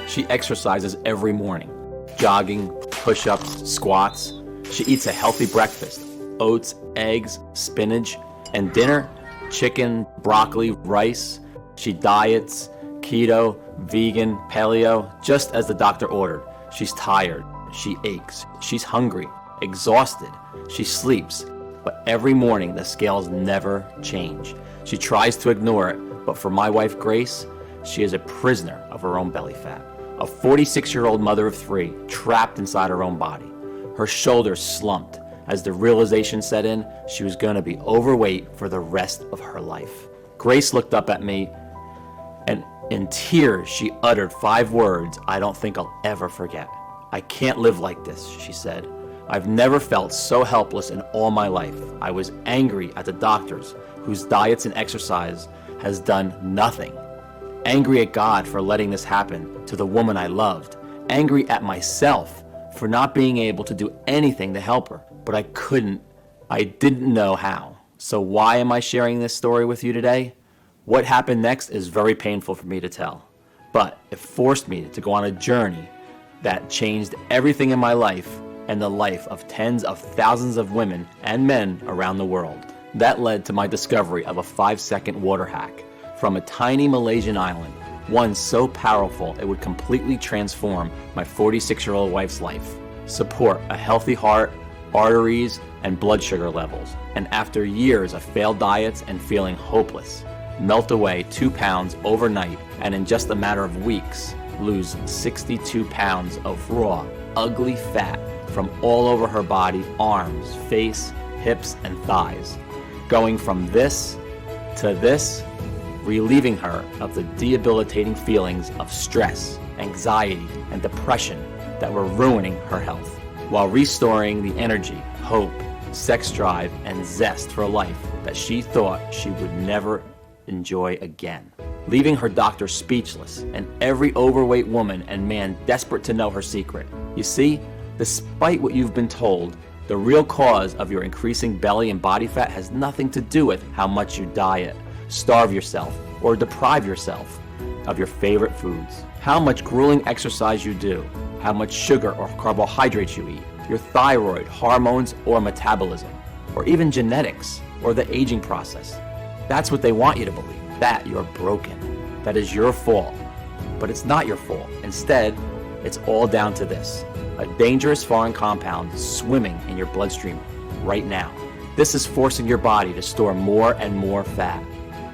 She exercises every morning, jogging, push-ups, squats. She eats a healthy breakfast, oats, eggs, spinach, and dinner, chicken, broccoli, rice. She diets, keto, vegan, paleo, just as the doctor ordered. She's tired, she aches, she's hungry, exhausted, she sleeps, but every morning the scales never change. She tries to ignore it, but for my wife Grace, she is a prisoner of her own belly fat. A 46-year-old mother of 3, trapped inside her own body. Her shoulders slumped as the realization set in she was going to be overweight for the rest of her life. Grace looked up at me, and in tears she uttered 5 words I don't think I'll ever forget. "I can't live like this," she said. "I've never felt so helpless in all my life. I was angry at the doctors, whose diets and exercise has done nothing. Angry at God for letting this happen to the woman I loved. Angry at myself for not being able to do anything to help her. But I didn't know how. So why am I sharing this story with you today? What happened next is very painful for me to tell, but it forced me to go on a journey that changed everything in my life and the life of tens of thousands of women and men around the world. That led to my discovery of a 5-second water hack from a tiny Malaysian island, one so powerful it would completely transform my 46-year-old wife's life, support a healthy heart, arteries, and blood sugar levels, and after years of failed diets and feeling hopeless, melt away 2 pounds overnight, and in just a matter of weeks, lose 62 pounds of raw, ugly fat from all over her body, arms, face, hips, and thighs. Going from this to this, relieving her of the debilitating feelings of stress, anxiety, and depression that were ruining her health, while restoring the energy, hope, sex drive, and zest for life that she thought she would never enjoy again. Leaving her doctor speechless and every overweight woman and man desperate to know her secret. You see, despite what you've been told, the real cause of your increasing belly and body fat has nothing to do with how much you diet, starve yourself, or deprive yourself of your favorite foods, how much grueling exercise you do, how much sugar or carbohydrates you eat, your thyroid, hormones, or metabolism, or even genetics, or the aging process. That's what they want you to believe, that you're broken, that is your fault. But it's not your fault. Instead, it's all down to this: a dangerous foreign compound swimming in your bloodstream right now. This is forcing your body to store more and more fat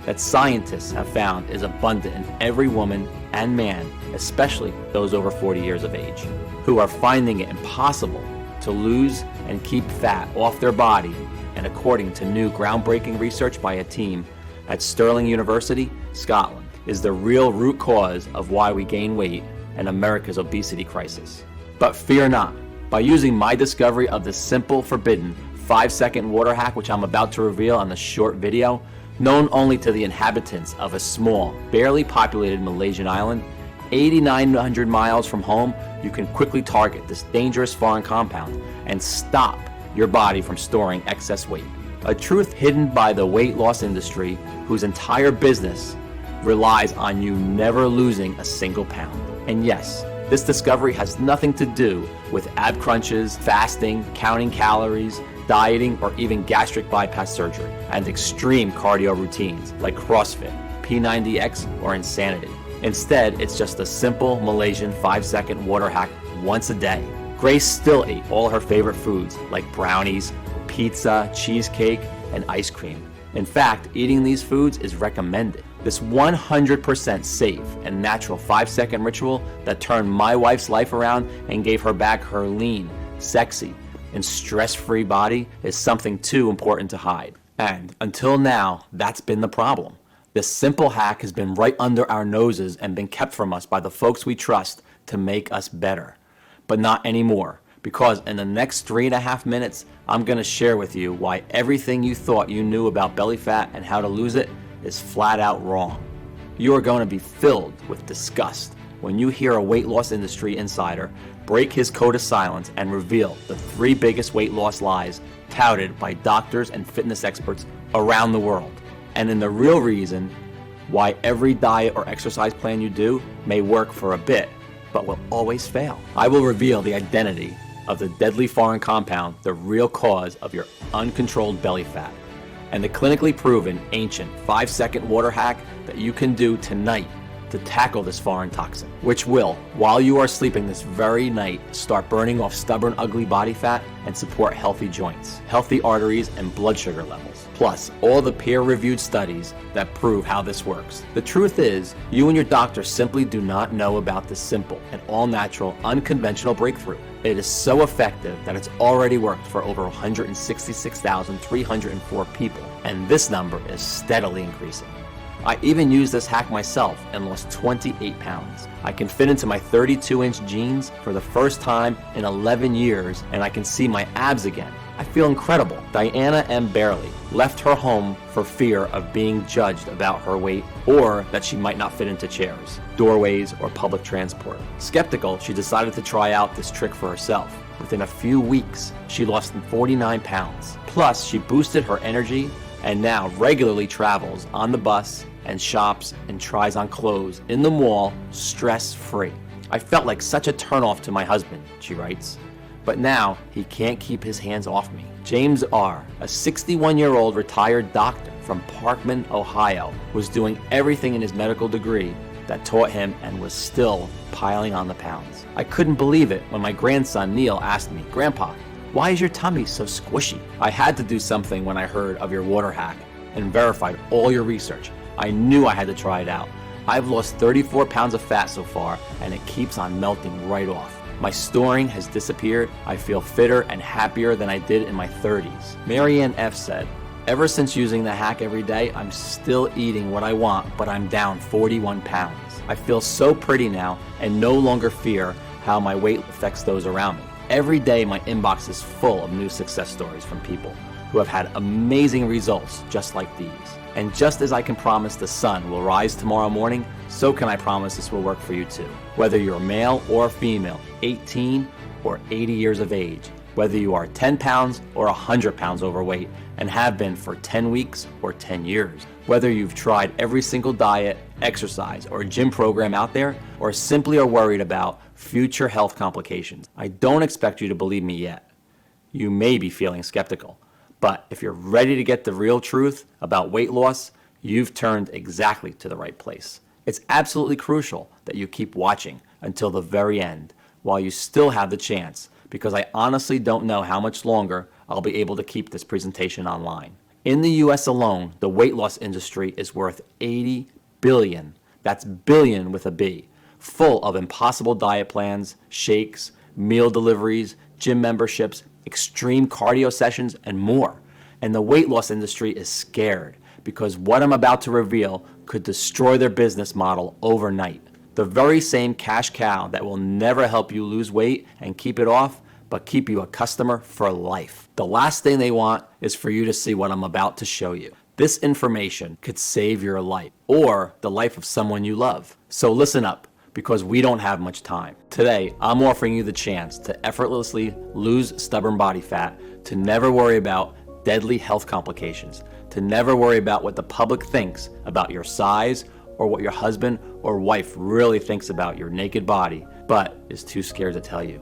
that scientists have found is abundant in every woman and man, especially those over 40 years of age, who are finding it impossible to lose and keep fat off their body. And according to new groundbreaking research by a team at Stirling University, Scotland, is the real root cause of why we gain weight and America's obesity crisis. But fear not. By using my discovery of the simple, forbidden 5-second water hack, which I'm about to reveal on this short video, known only to the inhabitants of a small, barely populated Malaysian island, 8,900 miles from home, you can quickly target this dangerous foreign compound and stop your body from storing excess weight. A truth hidden by the weight loss industry, whose entire business relies on you never losing a single pound. And yes, this discovery has nothing to do with ab crunches, fasting, counting calories, dieting, or even gastric bypass surgery, and extreme cardio routines like CrossFit, P90X, or insanity. Instead, it's just a simple Malaysian 5-second water hack once a day. Grace still ate all her favorite foods like brownies, pizza, cheesecake, and ice cream. In fact, eating these foods is recommended. This 100% safe and natural 5-second ritual that turned my wife's life around and gave her back her lean, sexy, and stress-free body is something too important to hide. And until now, that's been the problem. This simple hack has been right under our noses and been kept from us by the folks we trust to make us better. But not anymore, because in the next 3.5 minutes, I'm going to share with you why everything you thought you knew about belly fat and how to lose it is flat out wrong. You are going to be filled with disgust when you hear a weight loss industry insider break his code of silence and reveal the 3 biggest weight loss lies touted by doctors and fitness experts around the world. And in the real reason why every diet or exercise plan you do may work for a bit, but will always fail. I will reveal the identity of the deadly foreign compound, the real cause of your uncontrolled belly fat, and the clinically proven ancient 5-second water hack that you can do tonight to tackle this foreign toxin, which will, while you are sleeping this very night, start burning off stubborn, ugly body fat and support healthy joints, healthy arteries, and blood sugar levels. Plus, all the peer-reviewed studies that prove how this works. The truth is, you and your doctor simply do not know about this simple and all-natural, unconventional breakthrough. It is so effective that it's already worked for over 166,304 people, and this number is steadily increasing. I even used this hack myself and lost 28 pounds. I can fit into my 32-inch jeans for the first time in 11 years, and I can see my abs again. I feel incredible. Diana M. Barely left her home for fear of being judged about her weight or that she might not fit into chairs, doorways, or public transport. Skeptical, she decided to try out this trick for herself. Within a few weeks, she lost 49 pounds. Plus, she boosted her energy and now regularly travels on the bus and shops and tries on clothes in the mall stress-free. I felt like such a turnoff to my husband, she writes, but now he can't keep his hands off me. James R., a 61-year-old retired doctor from Parkman, Ohio, was doing everything in his medical degree that taught him and was still piling on the pounds. I couldn't believe it when my grandson Neil asked me, "Grandpa, why is your tummy so squishy?" I had to do something when I heard of your water hack and verified all your research. I knew I had to try it out. I've lost 34 pounds of fat so far, and it keeps on melting right off. My storing has disappeared. I feel fitter and happier than I did in my 30s. Marianne F. said, "Ever since using the hack every day, I'm still eating what I want, but I'm down 41 pounds. I feel so pretty now and no longer fear how my weight affects those around me. Every day my inbox is full of new success stories from people who have had amazing results just like these. And just as I can promise the sun will rise tomorrow morning, so can I promise this will work for you too. Whether you're male or female, 18 or 80 years of age, whether you are 10 pounds or 100 pounds overweight and have been for 10 weeks or 10 years, whether you've tried every single diet, exercise, or gym program out there, or simply are worried about future health complications. I don't expect you to believe me yet. You may be feeling skeptical. But if you're ready to get the real truth about weight loss, you've turned exactly to the right place. It's absolutely crucial that you keep watching until the very end while you still have the chance, because I honestly don't know how much longer I'll be able to keep this presentation online. In the US alone, the weight loss industry is worth $80 billion. That's billion with a B, full of impossible diet plans, shakes, meal deliveries, gym memberships, extreme cardio sessions, and more. And the weight loss industry is scared because what I'm about to reveal could destroy their business model overnight. The very same cash cow that will never help you lose weight and keep it off, but keep you a customer for life. The last thing they want is for you to see what I'm about to show you. This information could save your life or the life of someone you love. So listen up, because we don't have much time. Today, I'm offering you the chance to effortlessly lose stubborn body fat, to never worry about deadly health complications, to never worry about what the public thinks about your size or what your husband or wife really thinks about your naked body, but is too scared to tell you,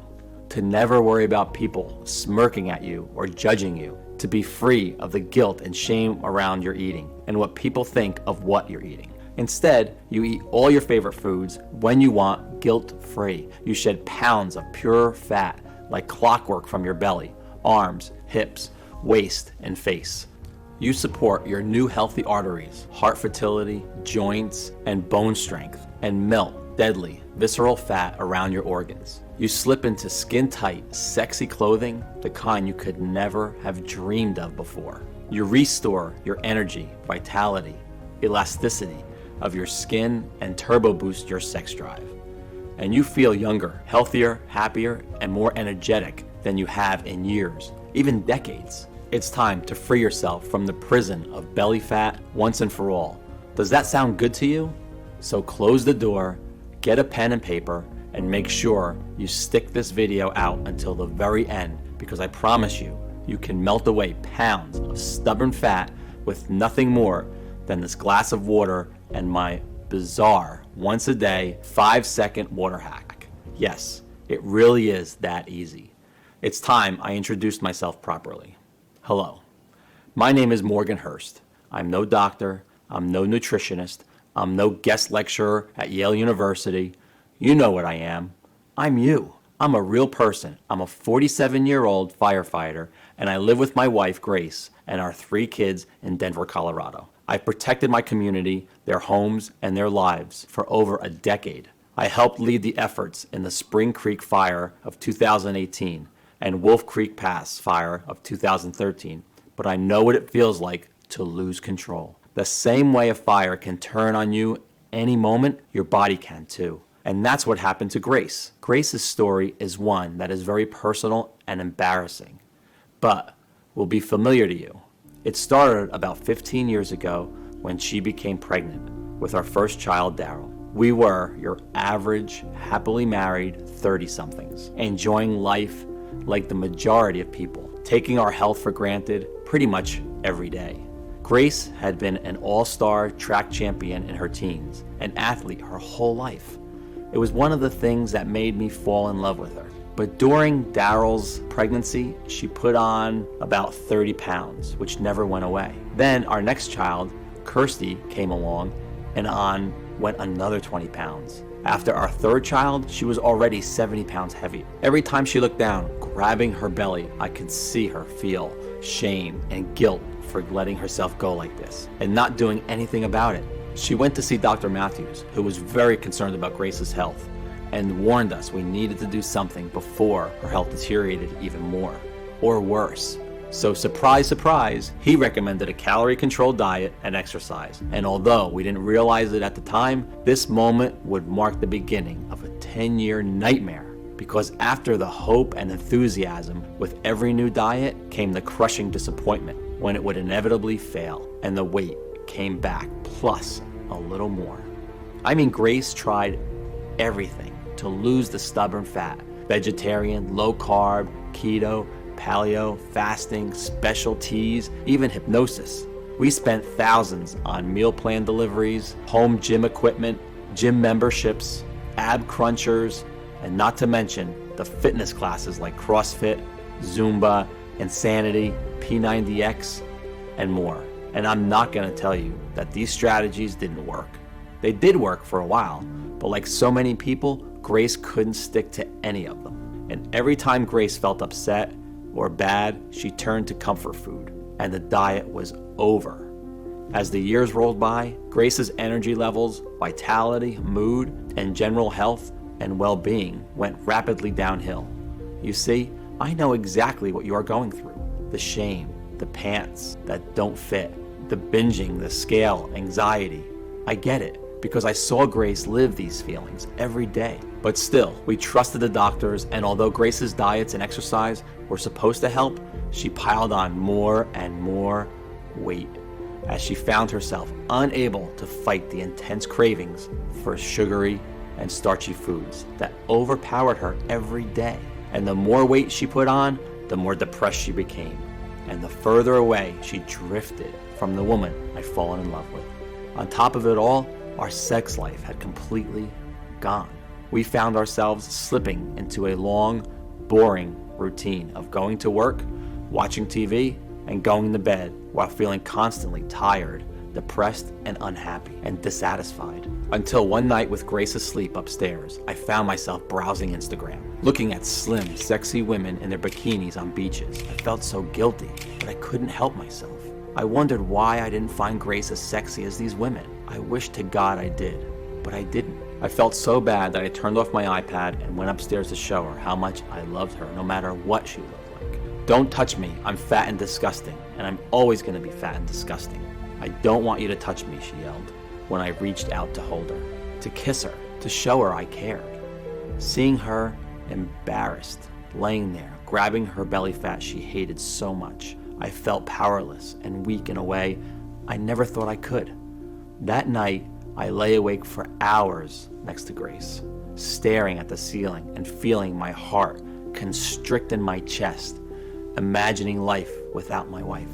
to never worry about people smirking at you or judging you, to be free of the guilt and shame around your eating and what people think of what you're eating. Instead, you eat all your favorite foods when you want, guilt-free. You shed pounds of pure fat like clockwork from your belly, arms, hips, waist, and face. You support your new healthy arteries, heart fertility, joints, and bone strength, and melt deadly, visceral fat around your organs. You slip into skin-tight, sexy clothing, the kind you could never have dreamed of before. You restore your energy, vitality, elasticity of your skin, and turbo boost your sex drive. And you feel younger, healthier, happier, and more energetic than you have in years, even decades. It's time to free yourself from the prison of belly fat once and for all. Does that sound good to you? So close the door, get a pen and paper, and make sure you stick this video out until the very end, because I promise you, you can melt away pounds of stubborn fat with nothing more than this glass of water and my bizarre once a day 5-second water hack. Yes, it really is that easy. It's time I introduced myself properly. Hello, my name is Morgan Hurst. I'm no doctor, I'm no nutritionist, I'm no guest lecturer at Yale University. You know what I am. I'm you. I'm a real person. I'm a 47-year-old firefighter, and I live with my wife, Grace, and our 3 kids in Denver, Colorado. I've protected my community, their homes, and their lives for over a decade. I helped lead the efforts in the Spring Creek Fire of 2018 and Wolf Creek Pass Fire of 2013, but I know what it feels like to lose control. The same way a fire can turn on you any moment, your body can too. And that's what happened to Grace. Grace's story is one that is very personal and embarrassing, but will be familiar to you. It started about 15 years ago when she became pregnant with our first child, Daryl. We were your average, happily married 30-somethings, enjoying life like the majority of people, taking our health for granted pretty much every day. Grace had been an all-star track champion in her teens, an athlete her whole life. It was one of the things that made me fall in love with her. But during Daryl's pregnancy, she put on about 30 pounds, which never went away. Then our next child, Kirsty, came along, and on went another 20 pounds. After our third child, she was already 70 pounds heavier. Every time she looked down, grabbing her belly, I could see her feel shame and guilt for letting herself go like this and not doing anything about it. She went to see Dr. Matthews, who was very concerned about Grace's health and warned us we needed to do something before her health deteriorated even more or worse. So surprise, surprise, he recommended a calorie-controlled diet and exercise. And although we didn't realize it at the time, this moment would mark the beginning of a 10-year nightmare. Because after the hope and enthusiasm with every new diet came the crushing disappointment when it would inevitably fail and the weight came back plus a little more. I mean, Grace tried everything to lose the stubborn fat. Vegetarian, low carb, keto, paleo, fasting, special teas, even hypnosis. We spent thousands on meal plan deliveries, home gym equipment, gym memberships, ab crunchers, and not to mention the fitness classes like CrossFit, Zumba, Insanity, P90X, and more. And I'm not going to tell you that these strategies didn't work. They did work for a while, but like so many people, Grace couldn't stick to any of them. And every time Grace felt upset or bad, she turned to comfort food, and the diet was over. As the years rolled by, Grace's energy levels, vitality, mood, and general health and well-being went rapidly downhill. You see, I know exactly what you are going through. The shame, the pants that don't fit, the binging, the scale, anxiety. I get it, because I saw Grace live these feelings every day. But still, we trusted the doctors, and although Grace's diets and exercise were supposed to help, she piled on more and more weight as she found herself unable to fight the intense cravings for sugary and starchy foods that overpowered her every day. And the more weight she put on, the more depressed she became, and the further away she drifted from the woman I'd fallen in love with. On top of it all, our sex life had completely gone. We found ourselves slipping into a long, boring routine of going to work, watching TV, and going to bed while feeling constantly tired, depressed, and unhappy, and dissatisfied. Until one night with Grace asleep upstairs, I found myself browsing Instagram, looking at slim, sexy women in their bikinis on beaches. I felt so guilty, but I couldn't help myself. I wondered why I didn't find Grace as sexy as these women. I wished to God I did, but I didn't. I felt so bad that I turned off my iPad and went upstairs to show her how much I loved her no matter what she looked like. Don't touch me, I'm fat and disgusting, and I'm always gonna be fat and disgusting. I don't want you to touch me, she yelled when I reached out to hold her, to kiss her, to show her I cared. Seeing her embarrassed, laying there, grabbing her belly fat she hated so much, I felt powerless and weak in a way I never thought I could. That night, I lay awake for hours next to Grace, staring at the ceiling and feeling my heart constrict in my chest, imagining life without my wife.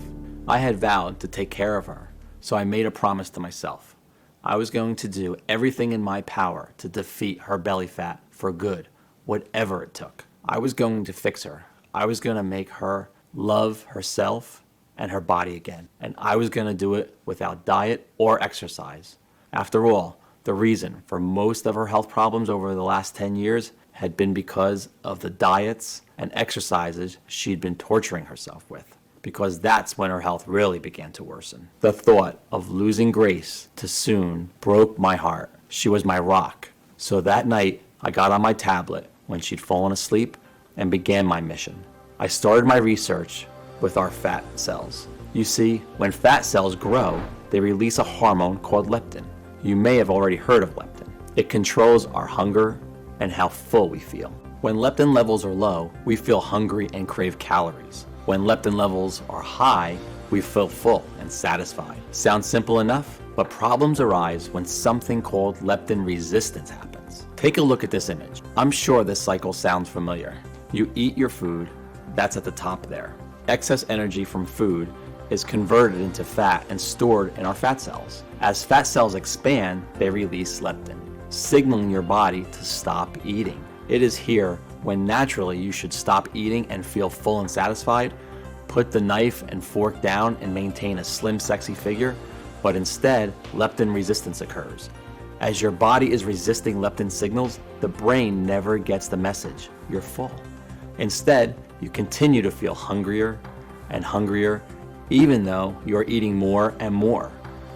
I had vowed to take care of her, so I made a promise to myself. I was going to do everything in my power to defeat her belly fat for good, whatever it took. I was going to fix her. I was going to make her love herself and her body again. And I was going to do it without diet or exercise. After all, the reason for most of her health problems over the last 10 years had been because of the diets and exercises she'd been torturing herself with. Because that's when her health really began to worsen. The thought of losing Grace too soon broke my heart. She was my rock. So that night, I got on my tablet when she'd fallen asleep and began my mission. I started my research with our fat cells. You see, when fat cells grow, they release a hormone called leptin. You may have already heard of leptin. It controls our hunger and how full we feel. When leptin levels are low, we feel hungry and crave calories. When leptin levels are high, we feel full and satisfied. Sounds simple enough, but problems arise when something called leptin resistance happens. Take a look at this image. I'm sure this cycle sounds familiar. You eat your food, that's at the top there. Excess energy from food is converted into fat and stored in our fat cells. As fat cells expand, they release leptin, signaling your body to stop eating. It is here when naturally you should stop eating and feel full and satisfied, put the knife and fork down and maintain a slim, sexy figure, but instead, leptin resistance occurs. As your body is resisting leptin signals, the brain never gets the message, you're full. Instead, you continue to feel hungrier and hungrier, even though you're eating more and more,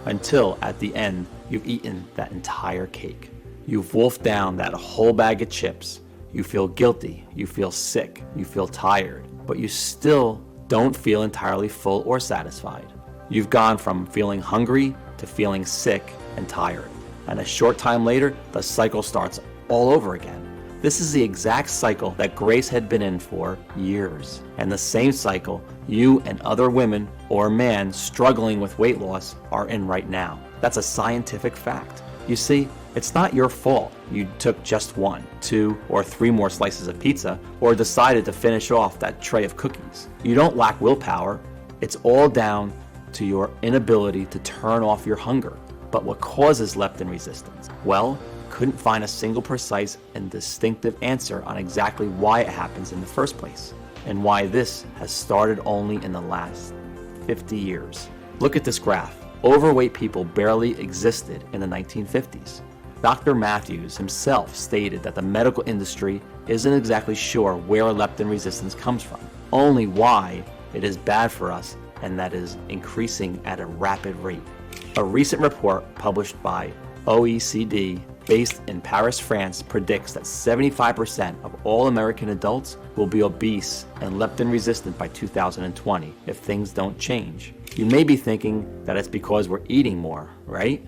until at the end, you've eaten that entire cake. You've wolfed down that whole bag of chips. You feel guilty, you feel sick, you feel tired, but you still don't feel entirely full or satisfied. You've gone from feeling hungry to feeling sick and tired. And a short time later, the cycle starts all over again. This is the exact cycle that Grace had been in for years. And the same cycle you and other women or men struggling with weight loss are in right now. That's a scientific fact. You see, it's not your fault you took just 1, 2, or 3 more slices of pizza or decided to finish off that tray of cookies. You don't lack willpower. It's all down to your inability to turn off your hunger. But what causes leptin resistance? Well, couldn't find a single precise and distinctive answer on exactly why it happens in the first place, and why this has started only in the last 50 years. Look at this graph. Overweight people barely existed in the 1950s. Dr. Matthews himself stated that the medical industry isn't exactly sure where leptin resistance comes from, only why it is bad for us and that is increasing at a rapid rate. A recent report published by OECD based in Paris, France, predicts that 75% of all American adults will be obese and leptin resistant by 2020 if things don't change. You may be thinking that it's because we're eating more, right?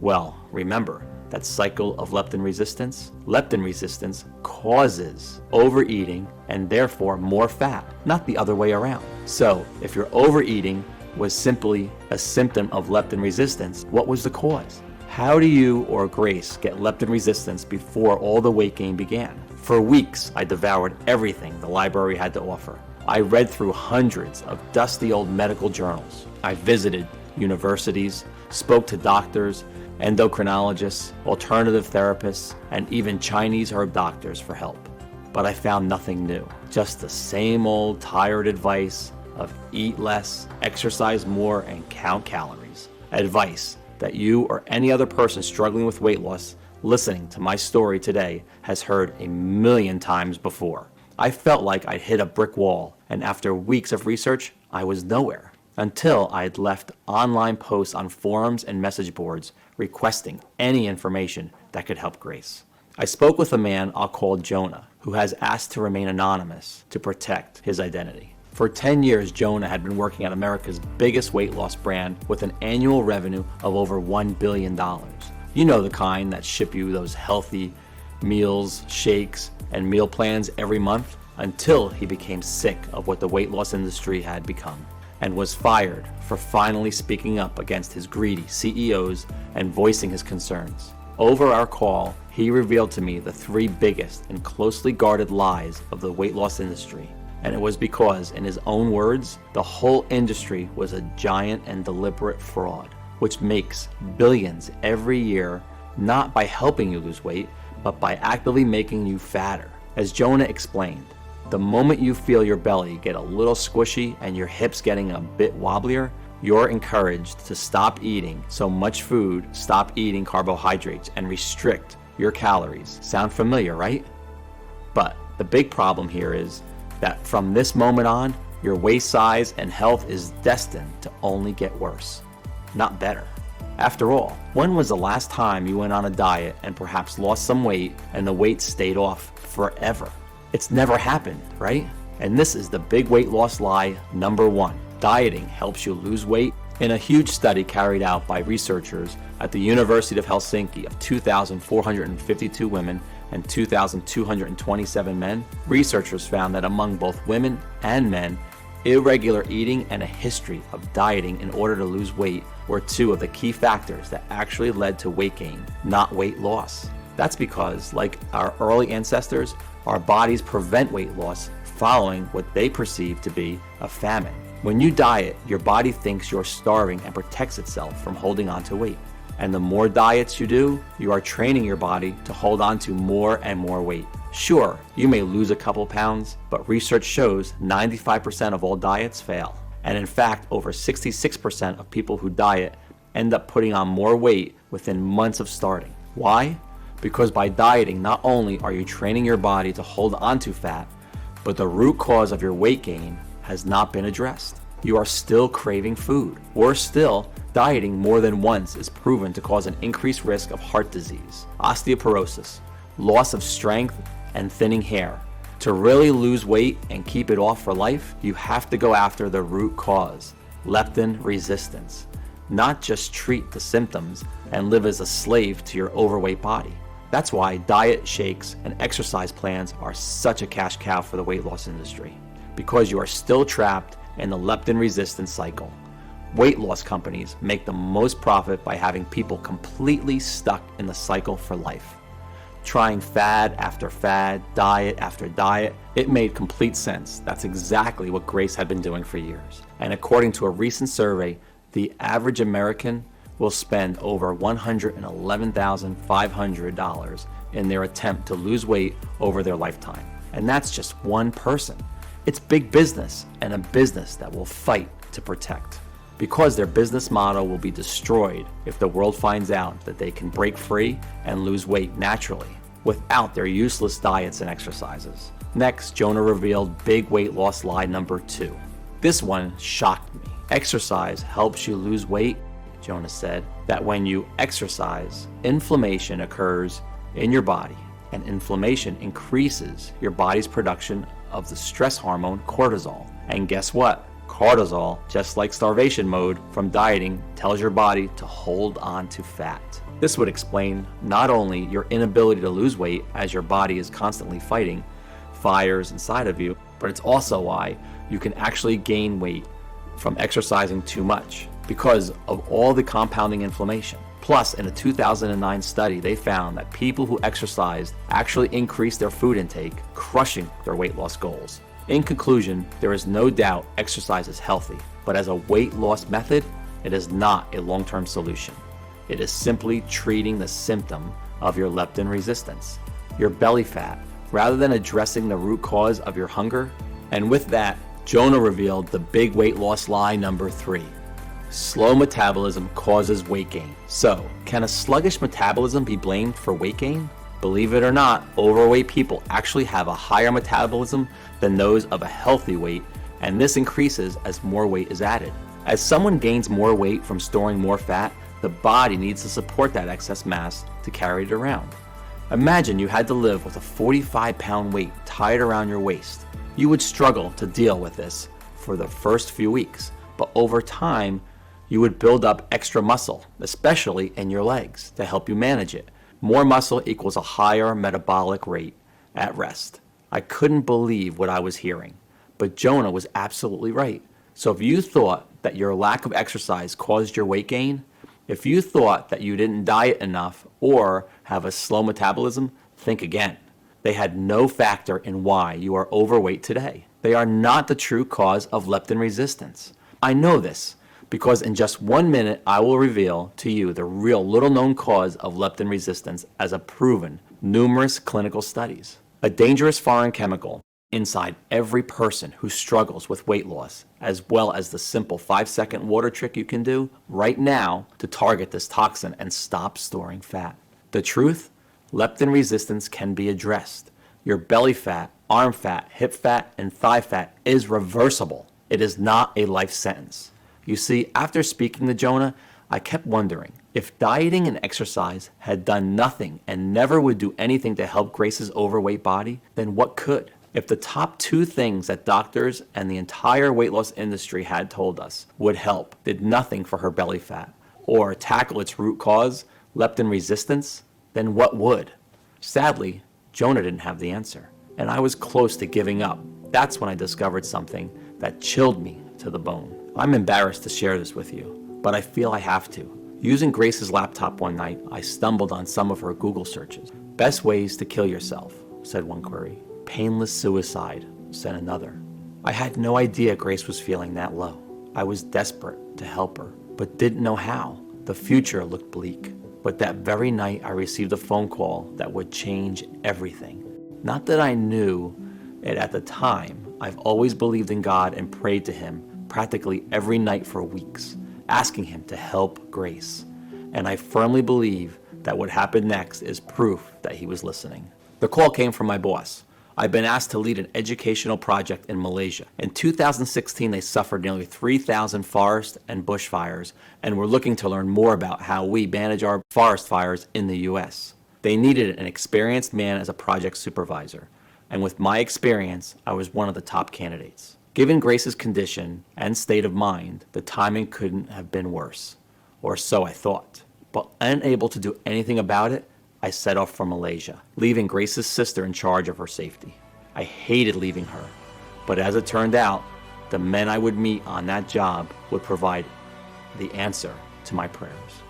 Well, remember that cycle of leptin resistance? Leptin resistance causes overeating and therefore more fat, not the other way around. So if your overeating was simply a symptom of leptin resistance, what was the cause? How do you or Grace get leptin resistance before all the weight gain began? For weeks, I devoured everything the library had to offer. I read through hundreds of dusty old medical journals. I visited universities, spoke to doctors, endocrinologists, alternative therapists, and even Chinese herb doctors for help. But I found nothing new. Just the same old tired advice of eat less, exercise more, and count calories. Advice that you or any other person struggling with weight loss listening to my story today has heard a million times before. I felt like I'd hit a brick wall, and after weeks of research, I was nowhere. Until I had left online posts on forums and message boards requesting any information that could help Grace. I spoke with a man I'll call Jonah, who has asked to remain anonymous to protect his identity. For 10 years, Jonah had been working at America's biggest weight loss brand with an annual revenue of over $1 billion. You know, the kind that ship you those healthy meals, shakes, and meal plans every month, until he became sick of what the weight loss industry had become and was fired for finally speaking up against his greedy CEOs and voicing his concerns. Over our call, he revealed to me the 3 biggest and closely guarded lies of the weight loss industry. And it was because, in his own words, the whole industry was a giant and deliberate fraud, which makes billions every year, not by helping you lose weight, but by actively making you fatter. As Jonah explained, the moment you feel your belly get a little squishy and your hips getting a bit wobblier, you're encouraged to stop eating so much food, stop eating carbohydrates, and restrict your calories. Sound familiar, right? But the big problem here is that from this moment on, your waist size and health is destined to only get worse, not better. After all, when was the last time you went on a diet and perhaps lost some weight and the weight stayed off forever? It's never happened, right? And this is the big weight loss lie number 1. Dieting helps you lose weight. In a huge study carried out by researchers at the University of Helsinki of 2,452 women and 2,227 men, researchers found that among both women and men, irregular eating and a history of dieting in order to lose weight were 2 of the key factors that actually led to weight gain, not weight loss. That's because, like our early ancestors, our bodies prevent weight loss following what they perceive to be a famine. When you diet, your body thinks you're starving and protects itself from holding on to weight. And the more diets you do, you are training your body to hold on to more and more weight. Sure, you may lose a couple pounds, but research shows 95% of all diets fail. And in fact, over 66% of people who diet end up putting on more weight within months of starting. Why? Because by dieting, not only are you training your body to hold on to fat, but the root cause of your weight gain has not been addressed. You are still craving food. Worse still, dieting more than once is proven to cause an increased risk of heart disease, osteoporosis, loss of strength, and thinning hair. To really lose weight and keep it off for life, you have to go after the root cause, leptin resistance, not just treat the symptoms and live as a slave to your overweight body. That's why diet shakes and exercise plans are such a cash cow for the weight loss industry, because you are still trapped in the leptin resistance cycle. Weight loss companies make the most profit by having people completely stuck in the cycle for life. Trying fad after fad, diet after diet, it made complete sense. That's exactly what Grace had been doing for years. And according to a recent survey, the average American will spend over $111,500 in their attempt to lose weight over their lifetime. And that's just one person. It's big business, and a business that will fight to protect. Because their business model will be destroyed if the world finds out that they can break free and lose weight naturally without their useless diets and exercises. Next, Jonah revealed big weight loss lie number 2. This one shocked me. Exercise helps you lose weight. Jonah said that when you exercise, inflammation occurs in your body, and inflammation increases your body's production of the stress hormone cortisol. And guess what? Cortisol, just like starvation mode from dieting, tells your body to hold on to fat. This would explain not only your inability to lose weight as your body is constantly fighting fires inside of you, but it's also why you can actually gain weight from exercising too much because of all the compounding inflammation. Plus, in a 2009 study, they found that people who exercised actually increased their food intake, crushing their weight loss goals. In conclusion, there is no doubt exercise is healthy, but as a weight loss method, it is not a long-term solution. It is simply treating the symptom of your leptin resistance, your belly fat, rather than addressing the root cause of your hunger. And with that, Jonah revealed the big weight loss lie number 3. Slow metabolism causes weight gain. So, can a sluggish metabolism be blamed for weight gain? Believe it or not, overweight people actually have a higher metabolism than those of a healthy weight, and this increases as more weight is added. As someone gains more weight from storing more fat, the body needs to support that excess mass to carry it around. Imagine you had to live with a 45-pound weight tied around your waist. You would struggle to deal with this for the first few weeks, but over time, you would build up extra muscle, especially in your legs, to help you manage it. More muscle equals a higher metabolic rate at rest. I couldn't believe what I was hearing, but Jonah was absolutely right. So if you thought that your lack of exercise caused your weight gain, if you thought that you didn't diet enough or have a slow metabolism, think again. They had no factor in why you are overweight today. They are not the true cause of leptin resistance. I know this because in just 1 minute, I will reveal to you the real little-known cause of leptin resistance as a proven numerous clinical studies. A dangerous foreign chemical inside every person who struggles with weight loss, as well as the simple 5-second water trick you can do right now to target this toxin and stop storing fat. The truth? Leptin resistance can be addressed. Your belly fat, arm fat, hip fat, and thigh fat is reversible. It is not a life sentence. You see, after speaking to Jonah, I kept wondering, if dieting and exercise had done nothing and never would do anything to help Grace's overweight body, then what could? If the top 2 things that doctors and the entire weight loss industry had told us would help did nothing for her belly fat or tackle its root cause, leptin resistance, then what would? Sadly, Jonah didn't have the answer, and I was close to giving up. That's when I discovered something that chilled me to the bone. I'm embarrassed to share this with you, but I feel I have to. Using Grace's laptop one night, I stumbled on some of her Google searches. Best ways to kill yourself, said one query. Painless suicide, said another. I had no idea Grace was feeling that low. I was desperate to help her, but didn't know how. The future looked bleak. But that very night, I received a phone call that would change everything. Not that I knew it at the time. I've always believed in God and prayed to Him practically every night for weeks, asking Him to help Grace. And I firmly believe that what happened next is proof that He was listening. The call came from my boss. I've been asked to lead an educational project in Malaysia. In 2016, they suffered nearly 3,000 forest and bushfires and were looking to learn more about how we manage our forest fires in the U.S. They needed an experienced man as a project supervisor, and with my experience, I was one of the top candidates. Given Grace's condition and state of mind, the timing couldn't have been worse, or so I thought. But unable to do anything about it, I set off for Malaysia, leaving Grace's sister in charge of her safety. I hated leaving her, but as it turned out, the men I would meet on that job would provide the answer to my prayers.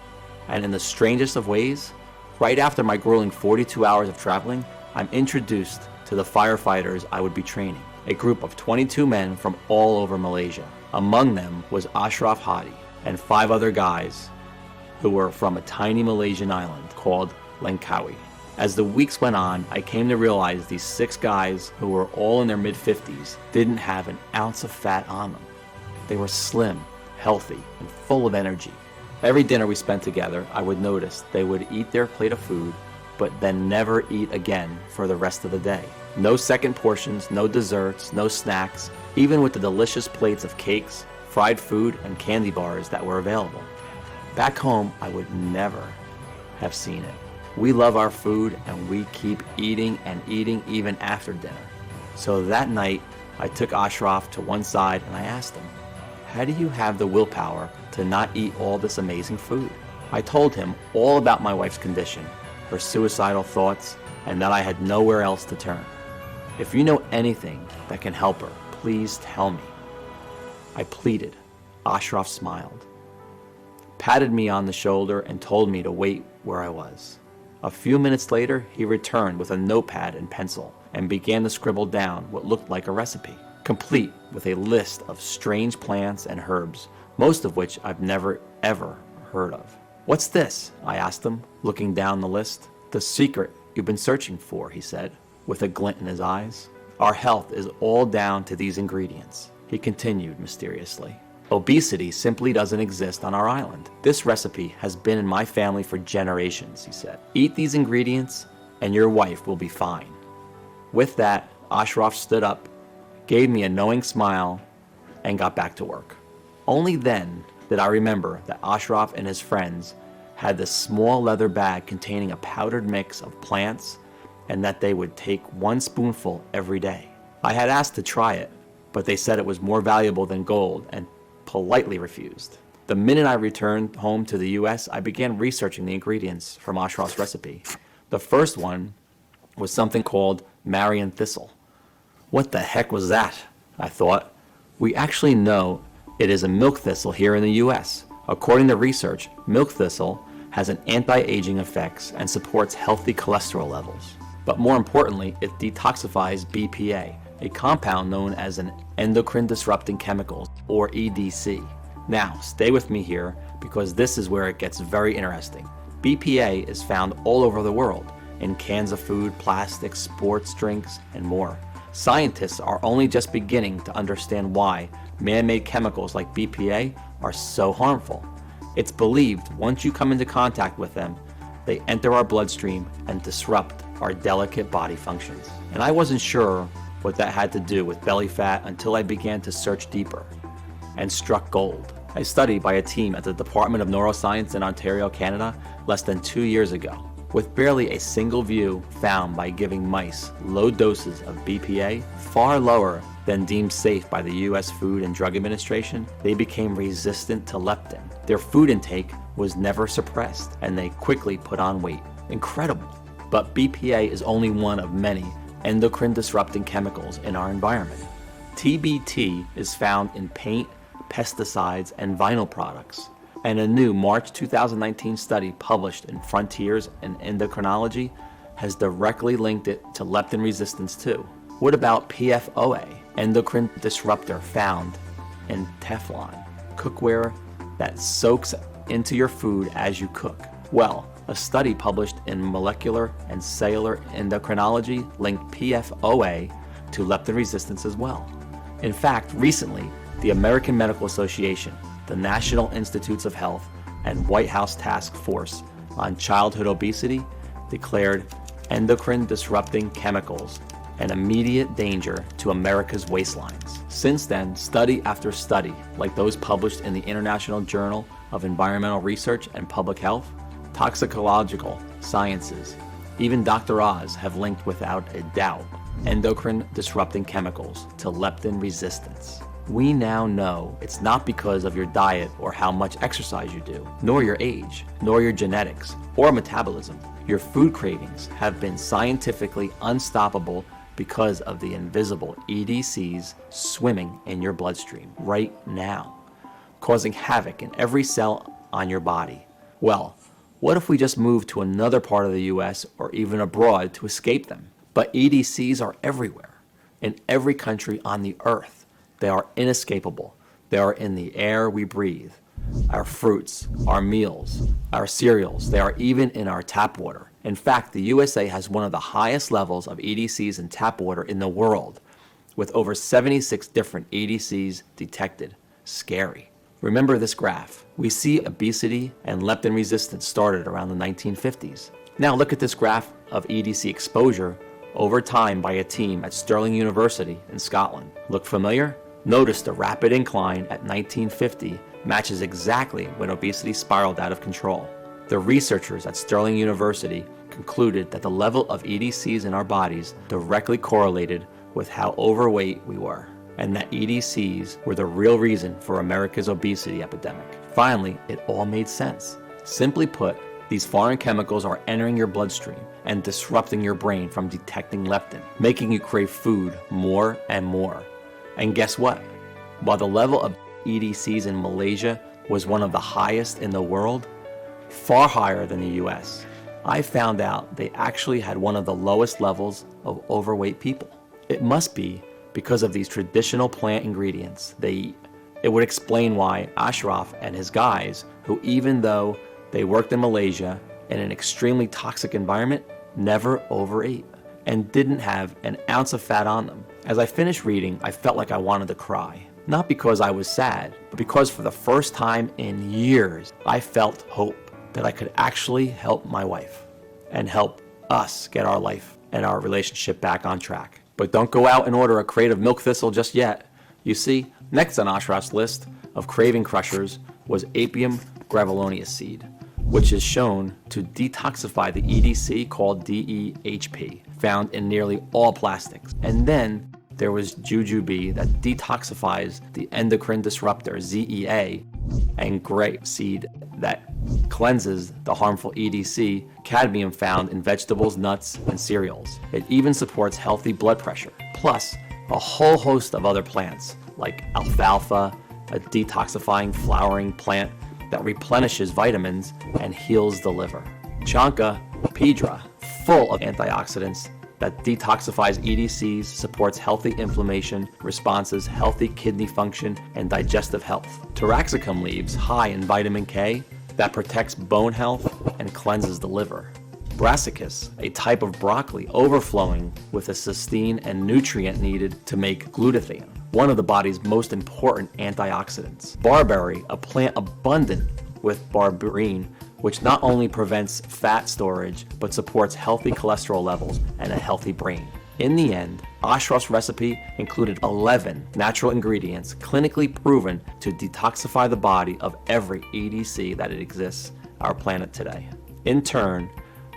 And in the strangest of ways, right after my grueling 42 hours of traveling, I'm introduced to the firefighters I would be training, a group of 22 men from all over Malaysia. Among them was Ashraf Hadi and 5 other guys who were from a tiny Malaysian island called Langkawi. As the weeks went on, I came to realize these 6 guys, who were all in their mid-50s, didn't have an ounce of fat on them. They were slim, healthy, and full of energy. Every dinner we spent together, I would notice they would eat their plate of food, but then never eat again for the rest of the day. No second portions, no desserts, no snacks, even with the delicious plates of cakes, fried food, and candy bars that were available. Back home, I would never have seen it. We love our food and we keep eating and eating even after dinner. So that night, I took Ashraf to one side and I asked him, how do you have the willpower to not eat all this amazing food? I told him all about my wife's condition, her suicidal thoughts, and that I had nowhere else to turn. If you know anything that can help her, please tell me. I pleaded. Ashraf smiled, patted me on the shoulder, and told me to wait where I was. A few minutes later, he returned with a notepad and pencil and began to scribble down what looked like a recipe, complete with a list of strange plants and herbs, most of which I've never ever heard of. What's this? I asked him, looking down the list. The secret you've been searching for, he said, with a glint in his eyes. Our health is all down to these ingredients, he continued mysteriously. Obesity simply doesn't exist on our island. This recipe has been in my family for generations, he said. Eat these ingredients and your wife will be fine. With that, Ashraf stood up, gave me a knowing smile, and got back to work. Only then did I remember that Ashraf and his friends had this small leather bag containing a powdered mix of plants and that they would take 1 spoonful every day. I had asked to try it, but they said it was more valuable than gold and politely refused. The minute I returned home to the US, I began researching the ingredients from Ashraf's recipe. The first one was something called Marian thistle. What the heck was that? I thought. We actually know it is a milk thistle here in the US. According to research, milk thistle has an anti-aging effects and supports healthy cholesterol levels. But more importantly, it detoxifies BPA, a compound known as an endocrine disrupting chemical, or EDC. Now, stay with me here because this is where it gets very interesting. BPA is found all over the world. in cans of food, plastics, sports drinks, and more. Scientists are only just beginning to understand why man-made chemicals like BPA are so harmful. It's believed once you come into contact with them, they enter our bloodstream and disrupt our delicate body functions. And I wasn't sure what that had to do with belly fat until I began to search deeper and struck gold. A study by a team at the Department of Neuroscience in Ontario, Canada, less than 2 years ago, with barely a single view found by giving mice low doses of BPA, far lower than deemed safe by the U.S. Food and Drug Administration, they became resistant to leptin. Their food intake was never suppressed, and they quickly put on weight. Incredible. But BPA is only one of many endocrine disrupting chemicals in our environment. TBT is found in paint, pesticides, and vinyl products. And a new March 2019 study published in Frontiers in Endocrinology has directly linked it to leptin resistance too. What about PFOA, endocrine disruptor found in Teflon, cookware that soaks into your food as you cook? Well, a study published in Molecular and Cellular Endocrinology linked PFOA to leptin resistance as well. In fact, recently, the American Medical Association, the National Institutes of Health, and White House Task Force on Childhood Obesity declared endocrine disrupting chemicals an immediate danger to America's waistlines. Since then, study after study, like those published in the International Journal of Environmental Research and Public Health, Toxicological Sciences, even Dr. Oz have linked without a doubt endocrine disrupting chemicals to leptin resistance. We now know it's not because of your diet or how much exercise you do, nor your age, nor your genetics, or metabolism. Your food cravings have been scientifically unstoppable because of the invisible EDCs swimming in your bloodstream right now, causing havoc in every cell on your body. Well, what if we just moved to another part of the US or even abroad to escape them? But EDCs are everywhere, in every country on the earth. They are inescapable. They are in the air we breathe, our fruits, our meals, our cereals. They are even in our tap water. In fact, the USA has one of the highest levels of EDCs in tap water in the world, with over 76 different EDCs detected. Scary. Remember this graph. We see obesity and leptin resistance started around the 1950s. Now look at this graph of EDC exposure over time by a team at Stirling University in Scotland. Look familiar? Notice the rapid incline at 1950 matches exactly when obesity spiraled out of control. The researchers at Stirling University concluded that the level of EDCs in our bodies directly correlated with how overweight we were, and that EDCs were the real reason for America's obesity epidemic. Finally, it all made sense. Simply put, these foreign chemicals are entering your bloodstream and disrupting your brain from detecting leptin, making you crave food more and more. And guess what? While the level of EDCs in Malaysia was one of the highest in the world, far higher than the US, I found out they actually had one of the lowest levels of overweight people. It must be because of these traditional plant ingredients they eat. It would explain why Ashraf and his guys, who even though they worked in Malaysia in an extremely toxic environment, never overate and didn't have an ounce of fat on them. As I finished reading, I felt like I wanted to cry. Not because I was sad, but because for the first time in years, I felt hope that I could actually help my wife and help us get our life and our relationship back on track. But don't go out and order a crate of milk thistle just yet. You see, next on Ashraf's list of craving crushers was Apium graveolonius seed, which is shown to detoxify the EDC called DEHP, found in nearly all plastics. And then there was jujube that detoxifies the endocrine disruptor ZEA, and grape seed that cleanses the harmful EDC cadmium found in vegetables, nuts, and cereals. It even supports healthy blood pressure, plus a whole host of other plants like alfalfa, a detoxifying flowering plant that replenishes vitamins and heals the liver. Chanca pedra, full of antioxidants that detoxifies EDCs, supports healthy inflammation responses, healthy kidney function, and digestive health. Taraxacum leaves, high in vitamin K, that protects bone health and cleanses the liver. brassicas, a type of broccoli overflowing with the cysteine and nutrient needed to make glutathione, one of the body's most important antioxidants. Barberry, a plant abundant with berberine, which not only prevents fat storage, but supports healthy cholesterol levels and a healthy brain. In the end, Ashraf's recipe included 11 natural ingredients clinically proven to detoxify the body of every EDC that it exists on our planet today. In turn,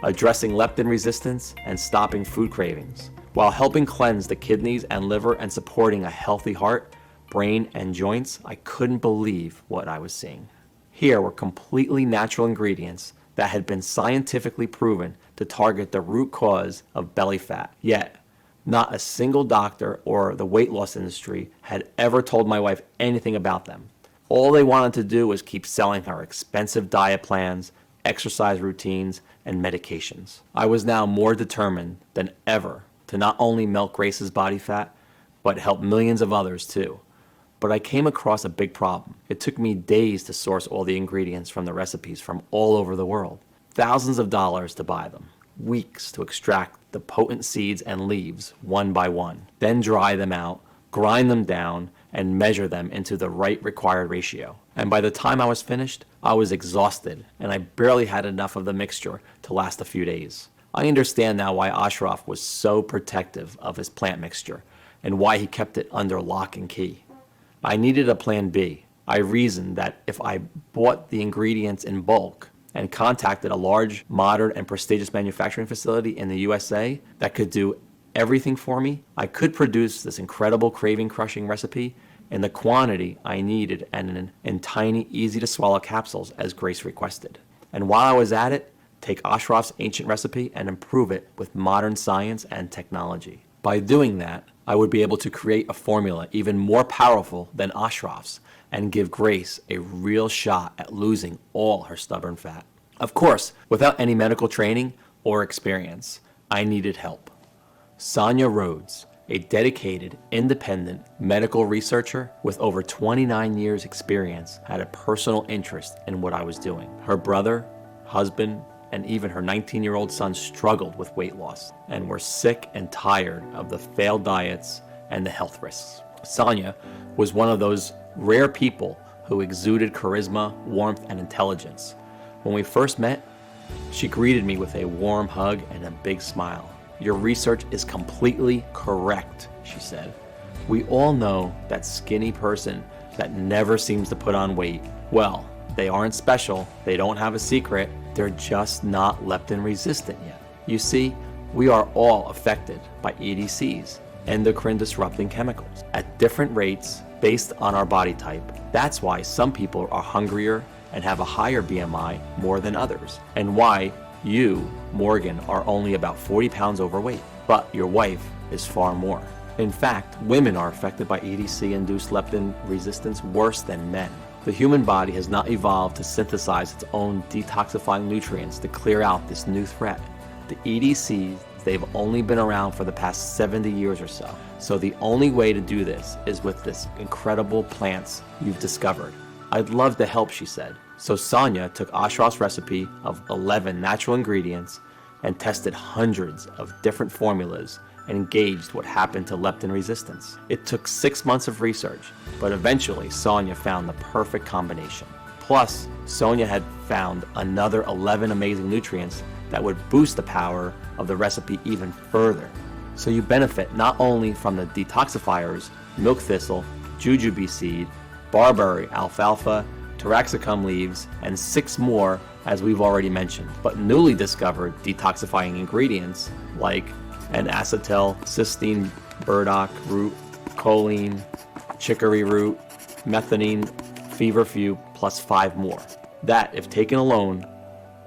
addressing leptin resistance and stopping food cravings, while helping cleanse the kidneys and liver and supporting a healthy heart, brain, and joints. I couldn't believe what I was seeing. Here were completely natural ingredients that had been scientifically proven to target the root cause of belly fat, yet not a single doctor or the weight loss industry had ever told my wife anything about them. All they wanted to do was keep selling her expensive diet plans, exercise routines, and medications. I was now more determined than ever to not only melt Grace's body fat, but help millions of others too. But I came across a big problem. It took me days to source all the ingredients from the recipes from all over the world. Thousands of dollars to buy them. Weeks to extract the potent seeds and leaves one by one. Then dry them out, grind them down, and measure them into the right required ratio. And by the time I was finished, I was exhausted, and I barely had enough of the mixture to last a few days. I understand now why Ashraf was so protective of his plant mixture, and why he kept it under lock and key. I needed a plan B. I reasoned that if I bought the ingredients in bulk and contacted a large, modern, and prestigious manufacturing facility in the USA that could do everything for me, I could produce this incredible craving-crushing recipe in the quantity I needed and in tiny, easy-to-swallow capsules as Grace requested. And while I was at it, take Ashraf's ancient recipe and improve it with modern science and technology. By doing that, I would be able to create a formula even more powerful than Ashraf's and give Grace a real shot at losing all her stubborn fat. Of course, without any medical training or experience, I needed help. Sonia Rhodes, a dedicated, independent medical researcher with over 29 years experience, had a personal interest in what I was doing. Her brother, husband, and even her 19-year-old son struggled with weight loss and were sick and tired of the failed diets and the health risks. Sonia was one of those rare people who exuded charisma, warmth, and intelligence. When we first met, she greeted me with a warm hug and a big smile. "Your research is completely correct," she said. "We all know that skinny person that never seems to put on weight. Well, they aren't special, they don't have a secret, they're just not leptin resistant yet. You see, we are all affected by EDCs, endocrine disrupting chemicals, at different rates based on our body type. That's why some people are hungrier and have a higher BMI more than others, and why you, Morgan, are only about 40 pounds overweight, but your wife is far more. In fact, women are affected by EDC-induced leptin resistance worse than men. The human body has not evolved to synthesize its own detoxifying nutrients to clear out this new threat. The EDCs, they've only been around for the past 70 years or so. So the only way to do this is with this incredible plants you've discovered. I'd love to help," she said. So Sonia took Ashraf's recipe of 11 natural ingredients and tested hundreds of different formulas and gauged what happened to leptin resistance. It took 6 months of research, but eventually Sonia found the perfect combination. Plus, Sonia had found another 11 amazing nutrients that would boost the power of the recipe even further. So you benefit not only from the detoxifiers, milk thistle, jujube seed, barberry, alfalfa, taraxacum leaves, and 6 more as we've already mentioned, but newly discovered detoxifying ingredients like an acetyl cysteine burdock root, choline, chicory root, methionine, feverfew, plus 5 more. That, if taken alone,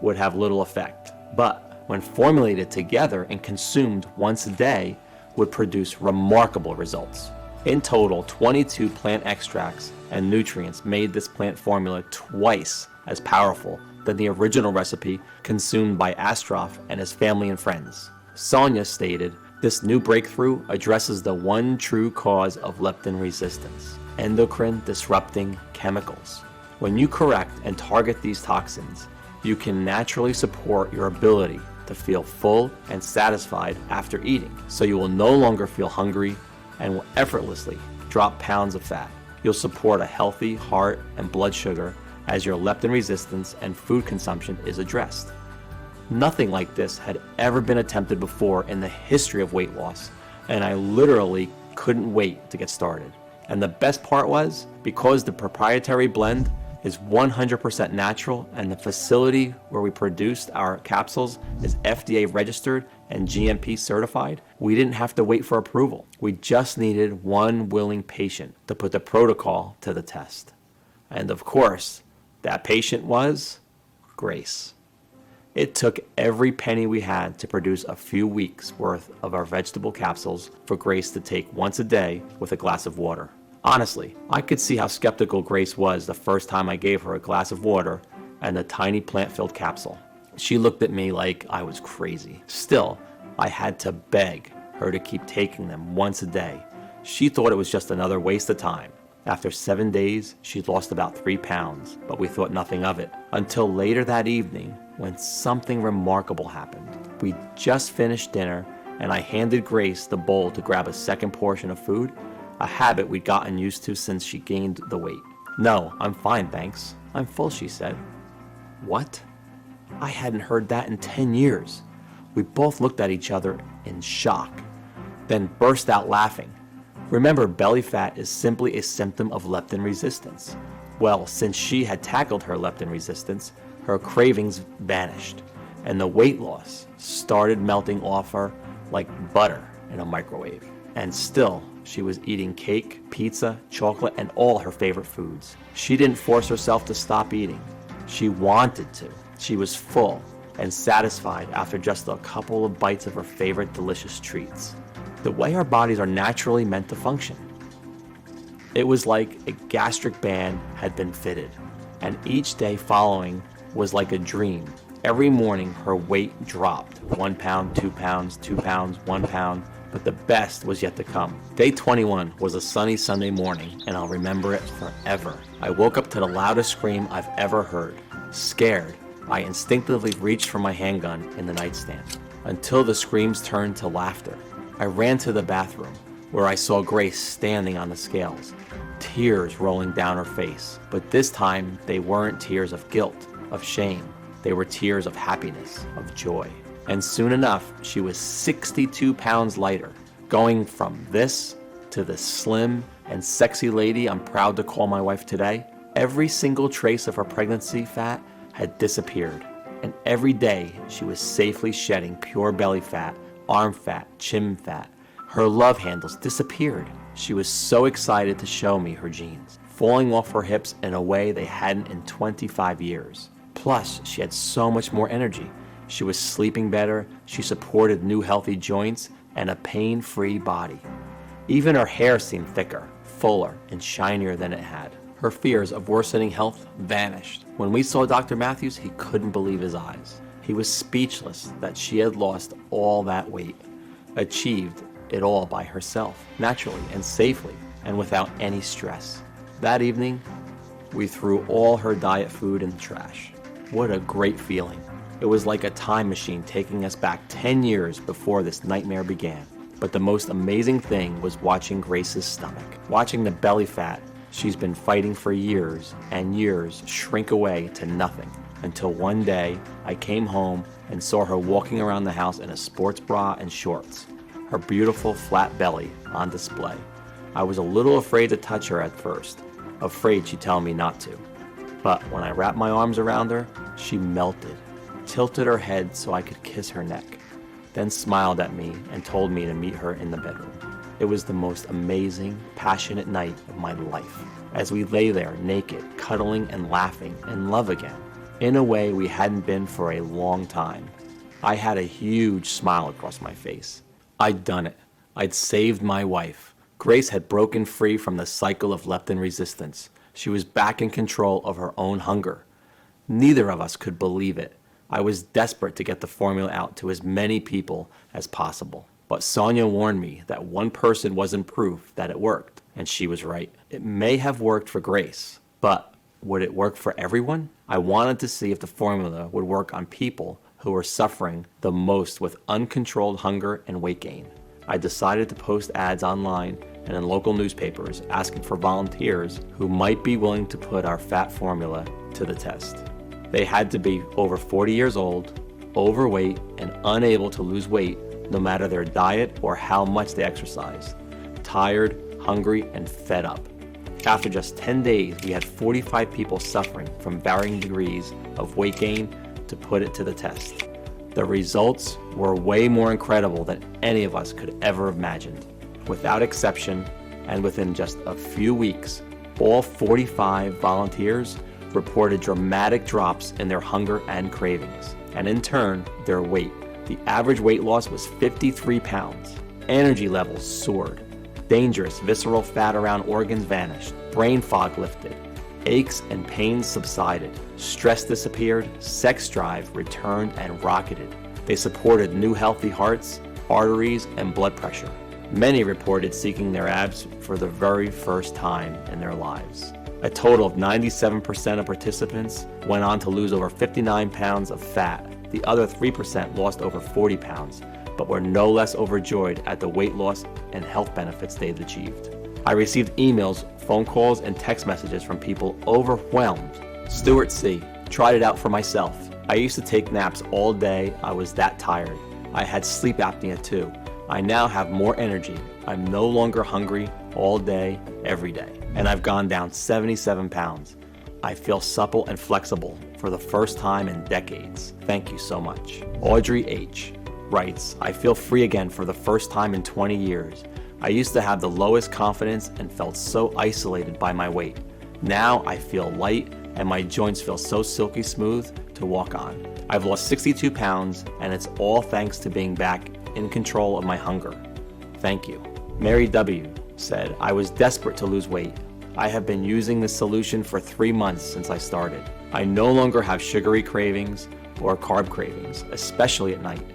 would have little effect, but when formulated together and consumed once a day, would produce remarkable results. In total, 22 plant extracts and nutrients made this plant formula twice as powerful than the original recipe consumed by Ashraf and his family and friends. Sonia stated, "This new breakthrough addresses the one true cause of leptin resistance, endocrine disrupting chemicals. When you correct and target these toxins, you can naturally support your ability to feel full and satisfied after eating, so you will no longer feel hungry and will effortlessly drop pounds of fat. You'll support a healthy heart and blood sugar as your leptin resistance and food consumption is addressed. Nothing like this had ever been attempted before in the history of weight loss, and I literally couldn't wait to get started. And the best part was, because the proprietary blend is 100% natural and the facility where we produced our capsules is FDA registered and GMP certified, we didn't have to wait for approval. We just needed one willing patient to put the protocol to the test. And of course, that patient was Grace. It took every penny we had to produce a few weeks worth of our vegetable capsules for Grace to take once a day with a glass of water. Honestly, I could see how skeptical Grace was the first time I gave her a glass of water and a tiny plant-filled capsule. She looked at me like I was crazy. Still, I had to beg her to keep taking them once a day. She thought it was just another waste of time. After 7 days, she'd lost about 3 pounds, but we thought nothing of it until later that evening when something remarkable happened. We just finished dinner and I handed Grace the bowl to grab a second portion of food, a habit we'd gotten used to since she gained the weight. "No, I'm fine, thanks. I'm full," she said. What? I hadn't heard that in 10 years. We both looked at each other in shock, then burst out laughing. Remember, belly fat is simply a symptom of leptin resistance. Well, since she had tackled her leptin resistance, her cravings vanished, and the weight loss started melting off her like butter in a microwave. And still, she was eating cake, pizza, chocolate, and all her favorite foods. She didn't force herself to stop eating. She wanted to. She was full and satisfied after just a couple of bites of her favorite delicious treats. The way our bodies are naturally meant to function. It was like a gastric band had been fitted, and each day following was like a dream. Every morning her weight dropped, 1 pound, 2 pounds, 2 pounds, 1 pound, but the best was yet to come. Day 21 was a sunny Sunday morning, and I'll remember it forever. I woke up to the loudest scream I've ever heard. Scared, I instinctively reached for my handgun in the nightstand, until the screams turned to laughter. I ran to the bathroom, where I saw Grace standing on the scales, tears rolling down her face. But this time, they weren't tears of guilt, of shame. They were tears of happiness, of joy. And soon enough, she was 62 pounds lighter, going from this to the slim and sexy lady I'm proud to call my wife today. Every single trace of her pregnancy fat had disappeared, and every day she was safely shedding pure belly fat, arm fat, chin fat. Her love handles disappeared. She was so excited to show me her jeans, falling off her hips in a way they hadn't in 25 years. Plus, she had so much more energy. She was sleeping better, she supported new healthy joints, and a pain-free body. Even her hair seemed thicker, fuller, and shinier than it had. Her fears of worsening health vanished. When we saw Dr. Matthews, he couldn't believe his eyes. He was speechless that she had lost all that weight, achieved it all by herself, naturally and safely, and without any stress. That evening, we threw all her diet food in the trash. What a great feeling. It was like a time machine taking us back 10 years before this nightmare began. But the most amazing thing was watching Grace's stomach, watching the belly fat she's been fighting for years and years shrink away to nothing, until one day I came home and saw her walking around the house in a sports bra and shorts, her beautiful flat belly on display. I was a little afraid to touch her at first, afraid she'd tell me not to. But when I wrapped my arms around her, she melted, tilted her head so I could kiss her neck, then smiled at me and told me to meet her in the bedroom. It was the most amazing, passionate night of my life, as we lay there naked, cuddling and laughing in love again, in a way we hadn't been for a long time. I had a huge smile across my face. I'd done it. I'd saved my wife. Grace had broken free from the cycle of leptin resistance. She was back in control of her own hunger. Neither of us could believe it. I was desperate to get the formula out to as many people as possible. But Sonia warned me that one person wasn't proof that it worked, and she was right. It may have worked for Grace, but would it work for everyone? I wanted to see if the formula would work on people who were suffering the most with uncontrolled hunger and weight gain. I decided to post ads online and in local newspapers asking for volunteers who might be willing to put our fat formula to the test. They had to be over 40 years old, overweight, and unable to lose weight no matter their diet or how much they exercised, tired, hungry, and fed up. After just 10 days, we had 45 people suffering from varying degrees of weight gain to put it to the test. The results were way more incredible than any of us could ever have imagined. Without exception, and within just a few weeks, all 45 volunteers reported dramatic drops in their hunger and cravings, and in turn, their weight. The average weight loss was 53 pounds. Energy levels soared. Dangerous visceral fat around organs vanished. Brain fog lifted. Aches and pains subsided. Stress disappeared. Sex drive returned and rocketed. They supported new healthy hearts, arteries, and blood pressure. Many reported seeking their abs for the very first time in their lives. A total of 97% of participants went on to lose over 59 pounds of fat. The other 3% lost over 40 pounds, but were no less overjoyed at the weight loss and health benefits they'd achieved. I received emails, phone calls, and text messages from people overwhelmed. Stuart C. Tried it out for myself. I used to take naps all day. I was that tired. I had sleep apnea too. I now have more energy. I'm no longer hungry all day, every day. And I've gone down 77 pounds. I feel supple and flexible for the first time in decades. Thank you so much. Audrey H. writes, I feel free again for the first time in 20 years. I used to have the lowest confidence and felt so isolated by my weight. Now I feel light and my joints feel so silky smooth to walk on. I've lost 62 pounds and it's all thanks to being back in control of my hunger. Thank you. Mary W. said, I was desperate to lose weight. I have been using this solution for 3 months since I started. I no longer have sugary cravings or carb cravings, especially at night.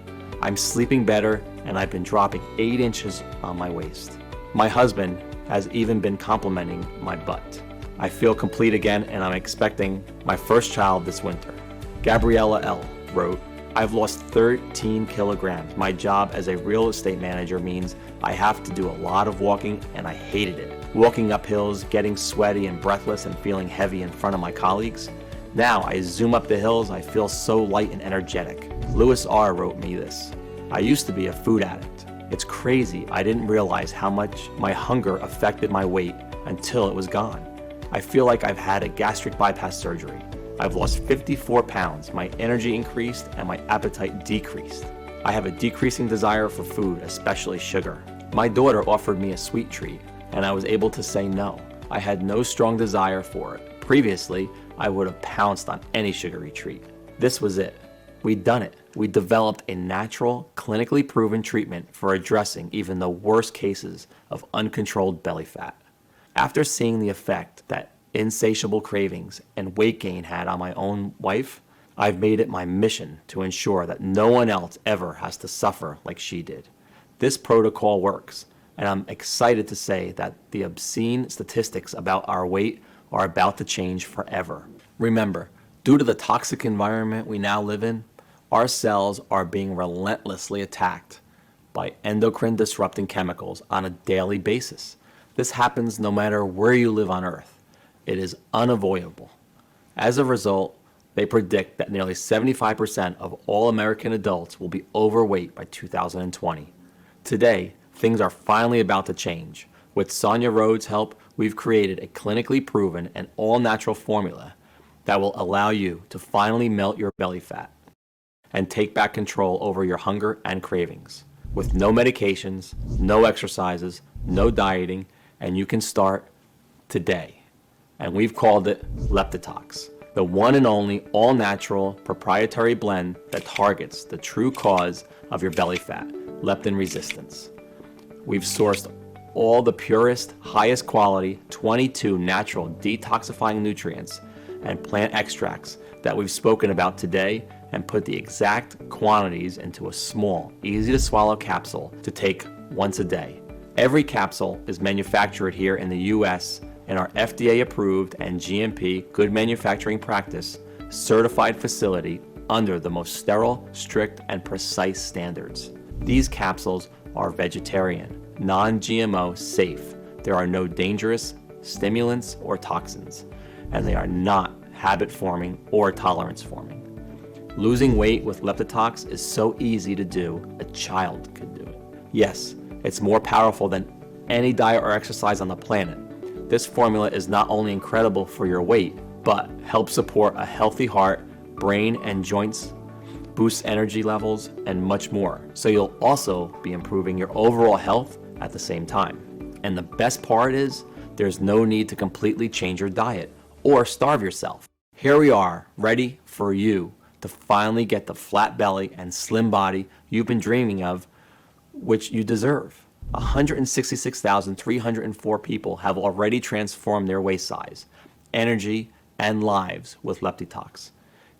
I'm sleeping better and I've been dropping 8 inches on my waist. My husband has even been complimenting my butt. I feel complete again and I'm expecting my first child this winter. Gabriella L. wrote, I've lost 13 kilograms. My job as a real estate manager means I have to do a lot of walking and I hated it. Walking up hills, getting sweaty and breathless and feeling heavy in front of my colleagues. Now I zoom up the hills, I feel so light and energetic. Lewis R. wrote me this. I used to be a food addict. It's crazy, I didn't realize how much my hunger affected my weight until it was gone. I feel like I've had a gastric bypass surgery. I've lost 54 pounds, my energy increased and my appetite decreased. I have a decreasing desire for food, especially sugar. My daughter offered me a sweet treat and I was able to say no. I had no strong desire for it. Previously, I would have pounced on any sugary treat. This was it. We'd done it. We developed a natural, clinically proven treatment for addressing even the worst cases of uncontrolled belly fat. After seeing the effect that insatiable cravings and weight gain had on my own wife, I've made it my mission to ensure that no one else ever has to suffer like she did. This protocol works, and I'm excited to say that the obscene statistics about our weight are about to change forever. Remember, due to the toxic environment we now live in, our cells are being relentlessly attacked by endocrine disrupting chemicals on a daily basis. This happens no matter where you live on Earth. It is unavoidable. As a result, they predict that nearly 75% of all American adults will be overweight by 2020. Today, things are finally about to change. With Sonia Rhodes' help, we've created a clinically proven and all-natural formula that will allow you to finally melt your belly fat and take back control over your hunger and cravings. With no medications, no exercises, no dieting, and you can start today. And we've called it Leptitox, the one and only all-natural proprietary blend that targets the true cause of your belly fat, leptin resistance. We've sourced all the purest, highest quality, 22 natural detoxifying nutrients and plant extracts that we've spoken about today and put the exact quantities into a small, easy to swallow capsule to take once a day. Every capsule is manufactured here in the US in our FDA approved and GMP good manufacturing practice certified facility under the most sterile, strict, and precise standards. These capsules are vegetarian, non-GMO, safe. There are no dangerous stimulants or toxins, and they are not habit-forming or tolerance-forming. Losing weight with Leptitox is so easy to do, a child could do it. Yes, it's more powerful than any diet or exercise on the planet. This formula is not only incredible for your weight, but helps support a healthy heart, brain, and joints, boosts energy levels, and much more. So you'll also be improving your overall health at the same time. And the best part is, there's no need to completely change your diet or starve yourself. Here we are, ready for you to finally get the flat belly and slim body you've been dreaming of, which you deserve. 166,304 people have already transformed their waist size, energy, and lives with Leptitox.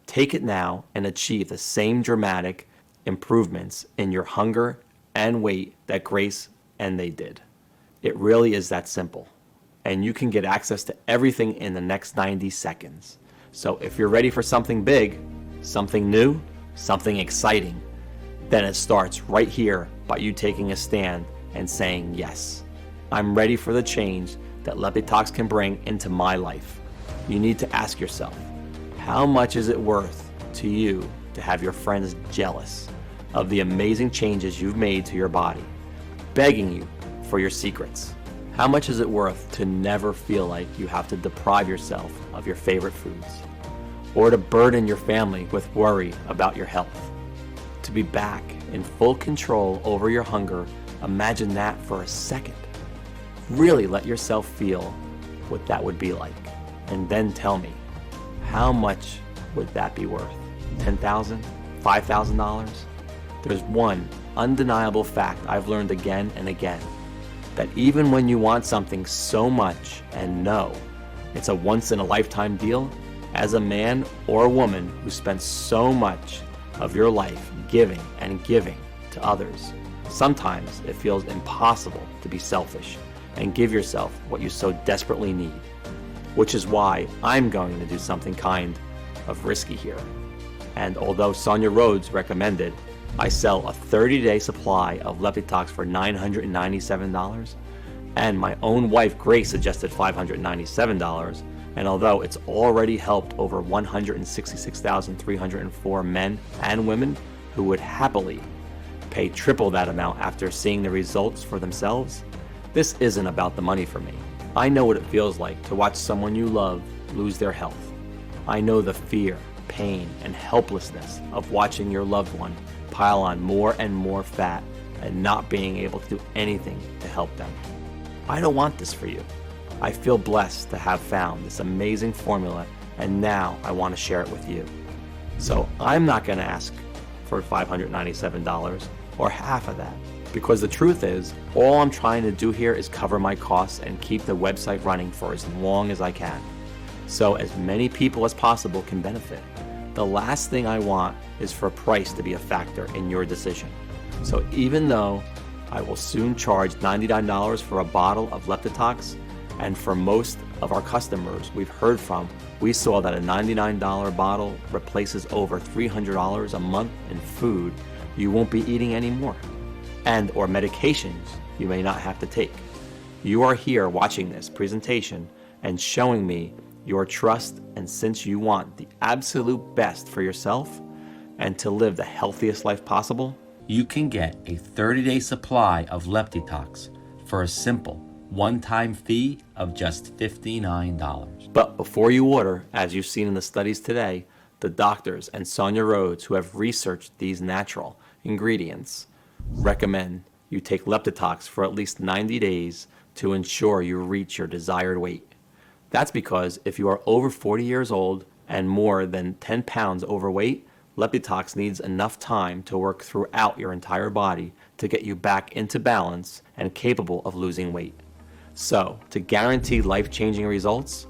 Take it now and achieve the same dramatic improvements in your hunger and weight that Grace and they did. It really is that simple. And you can get access to everything in the next 90 seconds. So if you're ready for something big, something new, something exciting, then it starts right here by you taking a stand and saying yes. I'm ready for the change that Leptitox can bring into my life. You need to ask yourself, how much is it worth to you to have your friends jealous of the amazing changes you've made to your body, begging you for your secrets? How much is it worth to never feel like you have to deprive yourself of your favorite foods, or to burden your family with worry about your health? To be back in full control over your hunger, imagine that for a second. Really let yourself feel what that would be like, and then tell me, how much would that be worth? $10,000? $5,000? There's one undeniable fact I've learned again and again, that even when you want something so much and know it's a once-in-a-lifetime deal, as a man or a woman who spends so much of your life giving and giving to others, sometimes it feels impossible to be selfish and give yourself what you so desperately need. Which is why I'm going to do something kind of risky here. And although Sonia Rhodes recommended I sell a 30-day supply of Leptitox for $997, and my own wife Grace suggested $597, and although it's already helped over 166,304 men and women who would happily pay triple that amount after seeing the results for themselves, this isn't about the money for me. I know what it feels like to watch someone you love lose their health. I know the fear, pain, and helplessness of watching your loved one pile on more and more fat and not being able to do anything to help them. I don't want this for you. I feel blessed to have found this amazing formula, and now I want to share it with you. So I'm not going to ask for $597 or half of that, because the truth is, all I'm trying to do here is cover my costs and keep the website running for as long as I can, so as many people as possible can benefit. The last thing I want is for price to be a factor in your decision. So even though I will soon charge $99 for a bottle of Leptitox, and for most of our customers we've heard from, we saw that a $99 bottle replaces over $300 a month in food you won't be eating anymore, and or medications you may not have to take. You are here watching this presentation and showing me your trust, and since you want the absolute best for yourself and to live the healthiest life possible, you can get a 30-day supply of Leptitox for a simple one-time fee of just $59. But before you order, as you've seen in the studies today, the doctors and Sonia Rhodes, who have researched these natural ingredients, recommend you take Leptitox for at least 90 days to ensure you reach your desired weight. That's because if you are over 40 years old and more than 10 pounds overweight, Leptitox needs enough time to work throughout your entire body to get you back into balance and capable of losing weight. So, to guarantee life-changing results,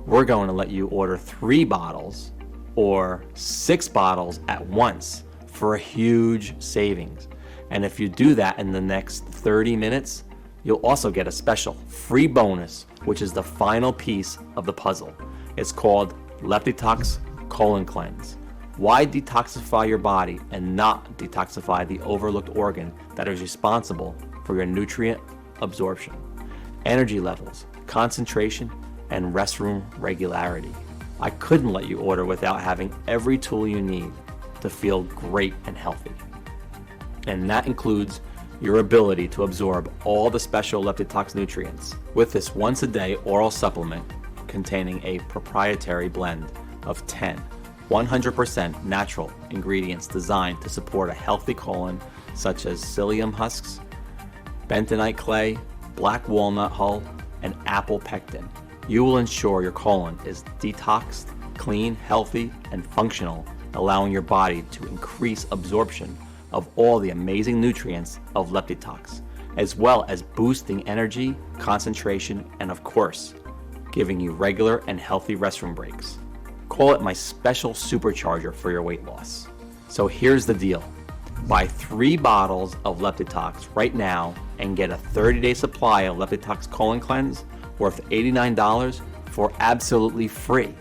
we're going to let you order 3 bottles or 6 bottles at once for a huge savings. And if you do that in the next 30 minutes, you'll also get a special free bonus, which is the final piece of the puzzle. It's called Leptitox Colon Cleanse. Why detoxify your body and not detoxify the overlooked organ that is responsible for your nutrient absorption, energy levels, concentration, and restroom regularity? I couldn't let you order without having every tool you need to feel great and healthy. And that includes your ability to absorb all the special Leptitox nutrients with this once-a-day oral supplement containing a proprietary blend of 10 100% natural ingredients designed to support a healthy colon, such as psyllium husks, bentonite clay, black walnut hull, and apple pectin. You will ensure your colon is detoxed, clean, healthy, and functional, allowing your body to increase absorption of all the amazing nutrients of Leptitox, as well as boosting energy, concentration, and of course, giving you regular and healthy restroom breaks. Call it my special supercharger for your weight loss. So here's the deal. Buy 3 bottles of Leptitox right now and get a 30-day supply of Leptitox Colon Cleanse worth $89 for absolutely free.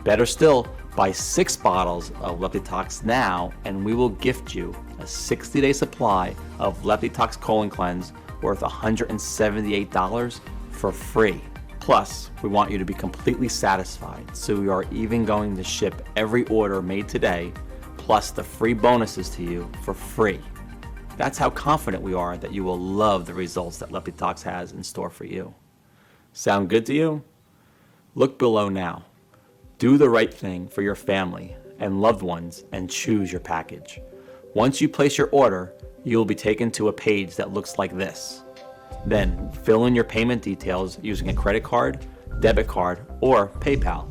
Better still, buy 6 bottles of Leptitox now and we will gift you a 60-day supply of Leptitox Colon Cleanse worth $178 for free. Plus, we want you to be completely satisfied, so we are even going to ship every order made today, plus the free bonuses to you for free. That's how confident we are that you will love the results that Leptitox has in store for you. Sound good to you? Look below now. Do the right thing for your family and loved ones and choose your package. Once you place your order, you will be taken to a page that looks like this. Then fill in your payment details using a credit card, debit card, or PayPal.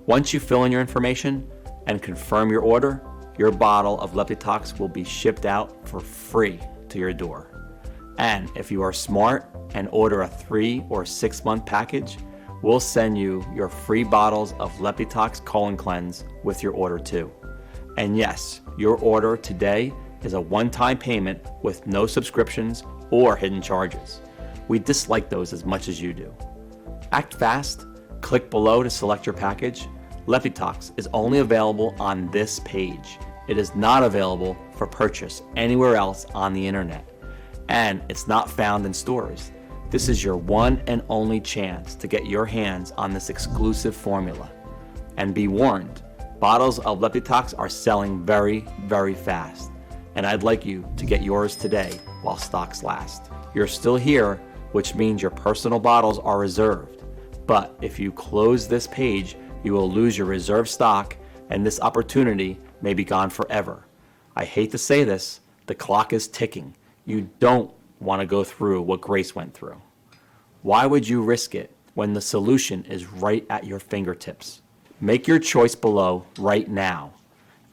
Once you fill in your information and confirm your order, your bottle of Leptitox will be shipped out for free to your door. And if you are smart and order a 3 or 6 month package, we'll send you your free bottles of Leptitox Colon Cleanse with your order too. And yes, your order today is a one-time payment with no subscriptions or hidden charges. We dislike those as much as you do. Act fast, click below to select your package. Leptitox is only available on this page. It is not available for purchase anywhere else on the internet, and it's not found in stores. This is your one and only chance to get your hands on this exclusive formula. And be warned, bottles of Leptitox are selling very, very fast, and I'd like you to get yours today while stocks last. You're still here, which means your personal bottles are reserved. But if you close this page, you will lose your reserve stock and this opportunity may be gone forever. I hate to say this, the clock is ticking. You don't want to go through what Grace went through. Why would you risk it when the solution is right at your fingertips? Make your choice below right now.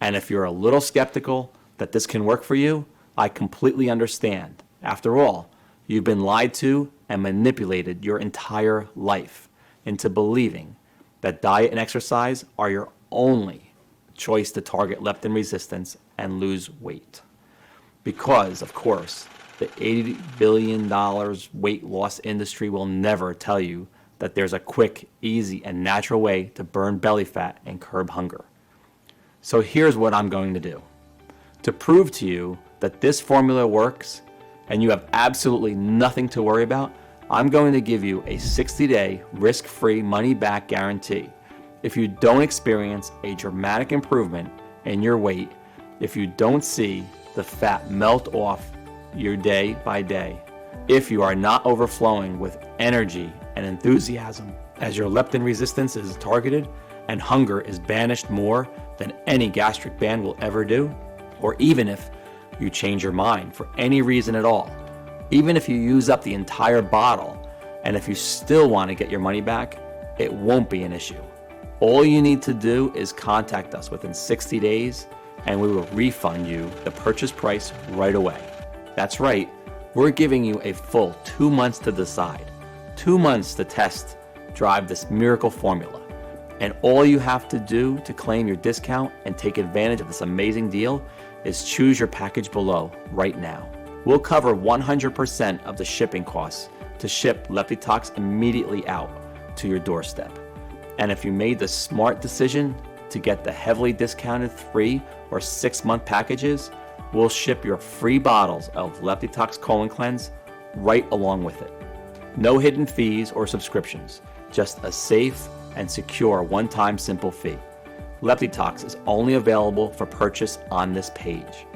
And if you're a little skeptical that this can work for you, I completely understand. After all, you've been lied to and manipulated your entire life into believing that diet and exercise are your only choice to target leptin resistance and lose weight. Because, of course, the $80 billion weight loss industry will never tell you that there's a quick, easy, and natural way to burn belly fat and curb hunger. So here's what I'm going to do. To prove to you that this formula works and you have absolutely nothing to worry about, I'm going to give you a 60-day risk-free money-back guarantee. If you don't experience a dramatic improvement in your weight, if you don't see the fat melt off your day by day, if you are not overflowing with energy and enthusiasm as your leptin resistance is targeted and hunger is banished more than any gastric band will ever do, or even if you change your mind for any reason at all, even if you use up the entire bottle, and if you still want to get your money back, it won't be an issue. All you need to do is contact us within 60 days and we will refund you the purchase price right away. That's right, we're giving you a full 2 months to decide, 2 months to test, drive this miracle formula. And all you have to do to claim your discount and take advantage of this amazing deal is choose your package below right now. We'll cover 100% of the shipping costs to ship Leptitox immediately out to your doorstep. And if you made the smart decision to get the heavily discounted 3 or 6 month packages, we'll ship your free bottles of Leptitox Colon Cleanse right along with it. No hidden fees or subscriptions, just a safe and secure one-time simple fee. Leptitox is only available for purchase on this page.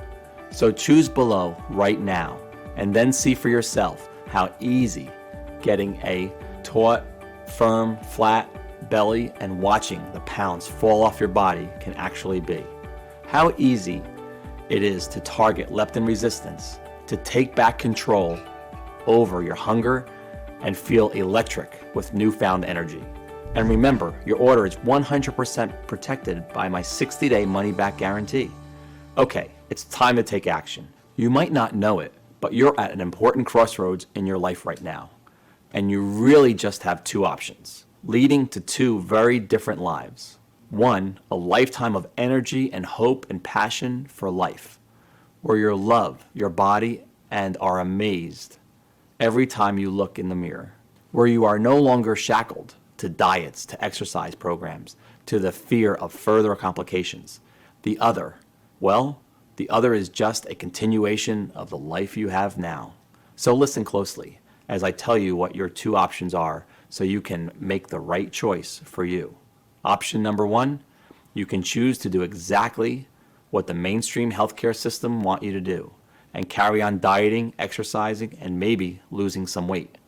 So choose below right now and then see for yourself how easy getting a taut, firm, flat belly and watching the pounds fall off your body can actually be. How easy it is to target leptin resistance, to take back control over your hunger and feel electric with newfound energy. And remember, your order is 100% protected by my 60-day money-back guarantee. Okay, it's time to take action. You might not know it, but you're at an important crossroads in your life right now. And you really just have two options, leading to two very different lives. One, a lifetime of energy and hope and passion for life, where you love your body and are amazed every time you look in the mirror, where you are no longer shackled to diets, to exercise programs, to the fear of further complications. The other, well, the other is just a continuation of the life you have now. So listen closely as I tell you what your two options are so you can make the right choice for you. Option number one, you can choose to do exactly what the mainstream healthcare system want you to do and carry on dieting, exercising, and maybe losing some weight,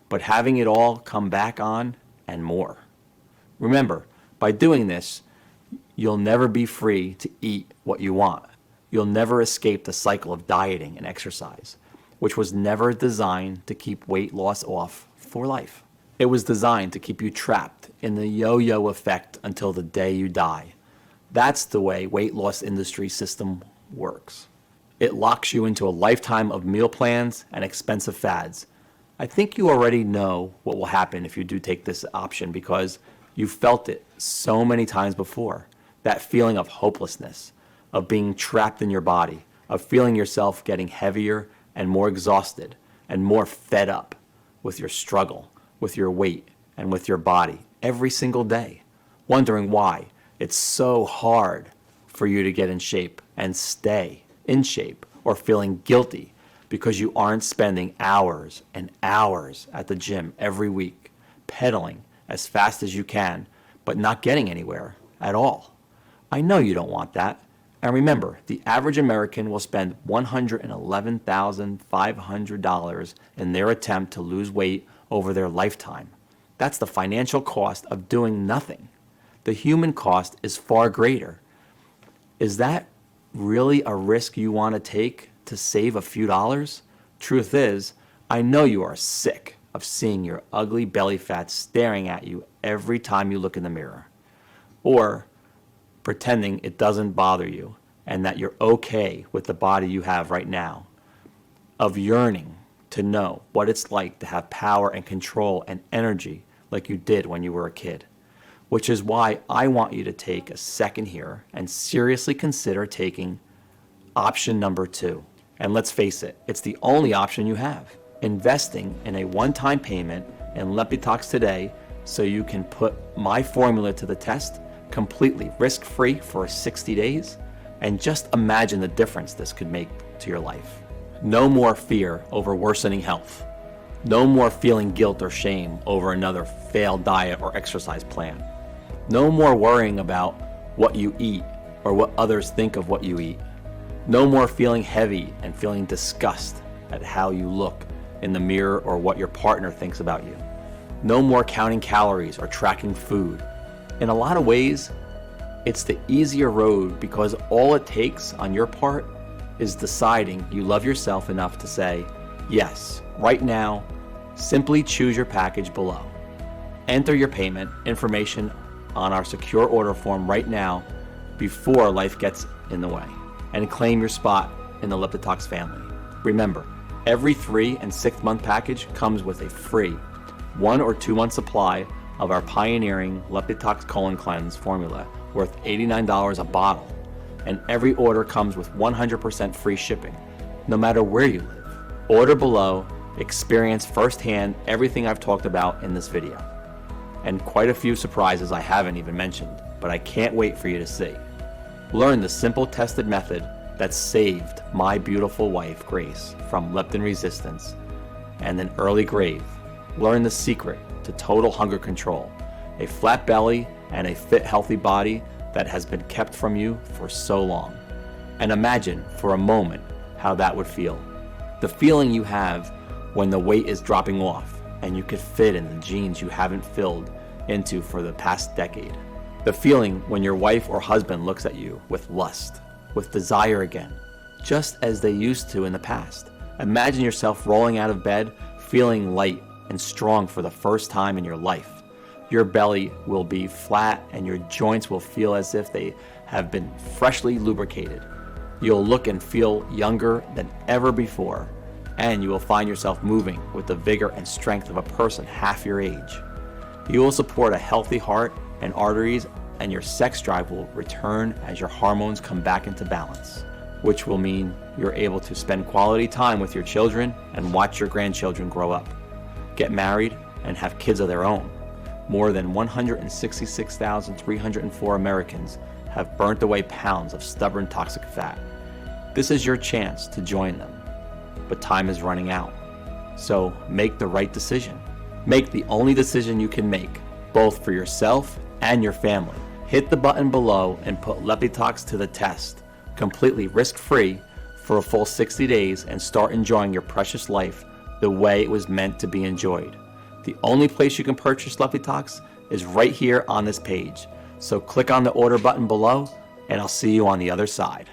but having it all come back on and more. Remember, by doing this, you'll never be free to eat what you want. You'll never escape the cycle of dieting and exercise, which was never designed to keep weight loss off for life. It was designed to keep you trapped in the yo-yo effect until the day you die. That's the way weight loss industry system works. It locks you into a lifetime of meal plans and expensive fads. I think you already know what will happen if you do take this option because you've felt it so many times before. That feeling of hopelessness, of being trapped in your body, of feeling yourself getting heavier and more exhausted and more fed up with your struggle, with your weight, and with your body every single day, wondering why it's so hard for you to get in shape and stay in shape, or feeling guilty because you aren't spending hours and hours at the gym every week, pedaling as fast as you can, but not getting anywhere at all. I know you don't want that. And remember, the average American will spend $111,500 in their attempt to lose weight over their lifetime. That's the financial cost of doing nothing. The human cost is far greater. Is that really a risk you want to take to save a few dollars? Truth is, I know you are sick of seeing your ugly belly fat staring at you every time you look in the mirror, or pretending it doesn't bother you and that you're okay with the body you have right now, of yearning to know what it's like to have power and control and energy like you did when you were a kid. Which is why I want you to take a second here and seriously consider taking option number two. And let's face it, it's the only option you have. Investing in a one-time payment in Leptitox today so you can put my formula to the test completely risk-free for 60 days, and just imagine the difference this could make to your life. No more fear over worsening health. No more feeling guilt or shame over another failed diet or exercise plan. No more worrying about what you eat or what others think of what you eat. No more feeling heavy and feeling disgust at how you look in the mirror or what your partner thinks about you. No more counting calories or tracking food. In a lot of ways, it's the easier road because all it takes on your part is deciding you love yourself enough to say, yes, right now, simply choose your package below. Enter your payment information on our secure order form right now before life gets in the way, and claim your spot in the Leptitox family. Remember, every 3 and 6 month package comes with a free 1 or 2 month supply of our pioneering Leptitox Colon Cleanse formula worth $89 a bottle, and every order comes with 100% free shipping, no matter where you live. Order below, experience firsthand everything I've talked about in this video, and quite a few surprises I haven't even mentioned. but I can't wait for you to see. Learn the simple tested method that saved my beautiful wife, Grace, from leptin resistance and an early grave. Learn the secret to total hunger control, a flat belly and a fit, healthy body that has been kept from you for so long. And imagine for a moment how that would feel. The feeling you have when the weight is dropping off and you could fit in the jeans you haven't filled into for the past decade. The feeling when your wife or husband looks at you with lust, with desire again, just as they used to in the past. Imagine yourself rolling out of bed, feeling light and strong for the first time in your life. Your belly will be flat and your joints will feel as if they have been freshly lubricated. You'll look and feel younger than ever before, and you will find yourself moving with the vigor and strength of a person half your age. You will support a healthy heart and arteries, and your sex drive will return as your hormones come back into balance, which will mean you're able to spend quality time with your children and watch your grandchildren grow up, get married, and have kids of their own. More than 166,304 Americans have burnt away pounds of stubborn toxic fat. This is your chance to join them, but time is running out. So make the right decision. Make the only decision you can make, both for yourself and your family. Hit the button below and put Lepitox to the test, completely risk-free for a full 60 days and start enjoying your precious life the way it was meant to be enjoyed. The only place you can purchase Lepitox is right here on this page. So click on the order button below and I'll see you on the other side.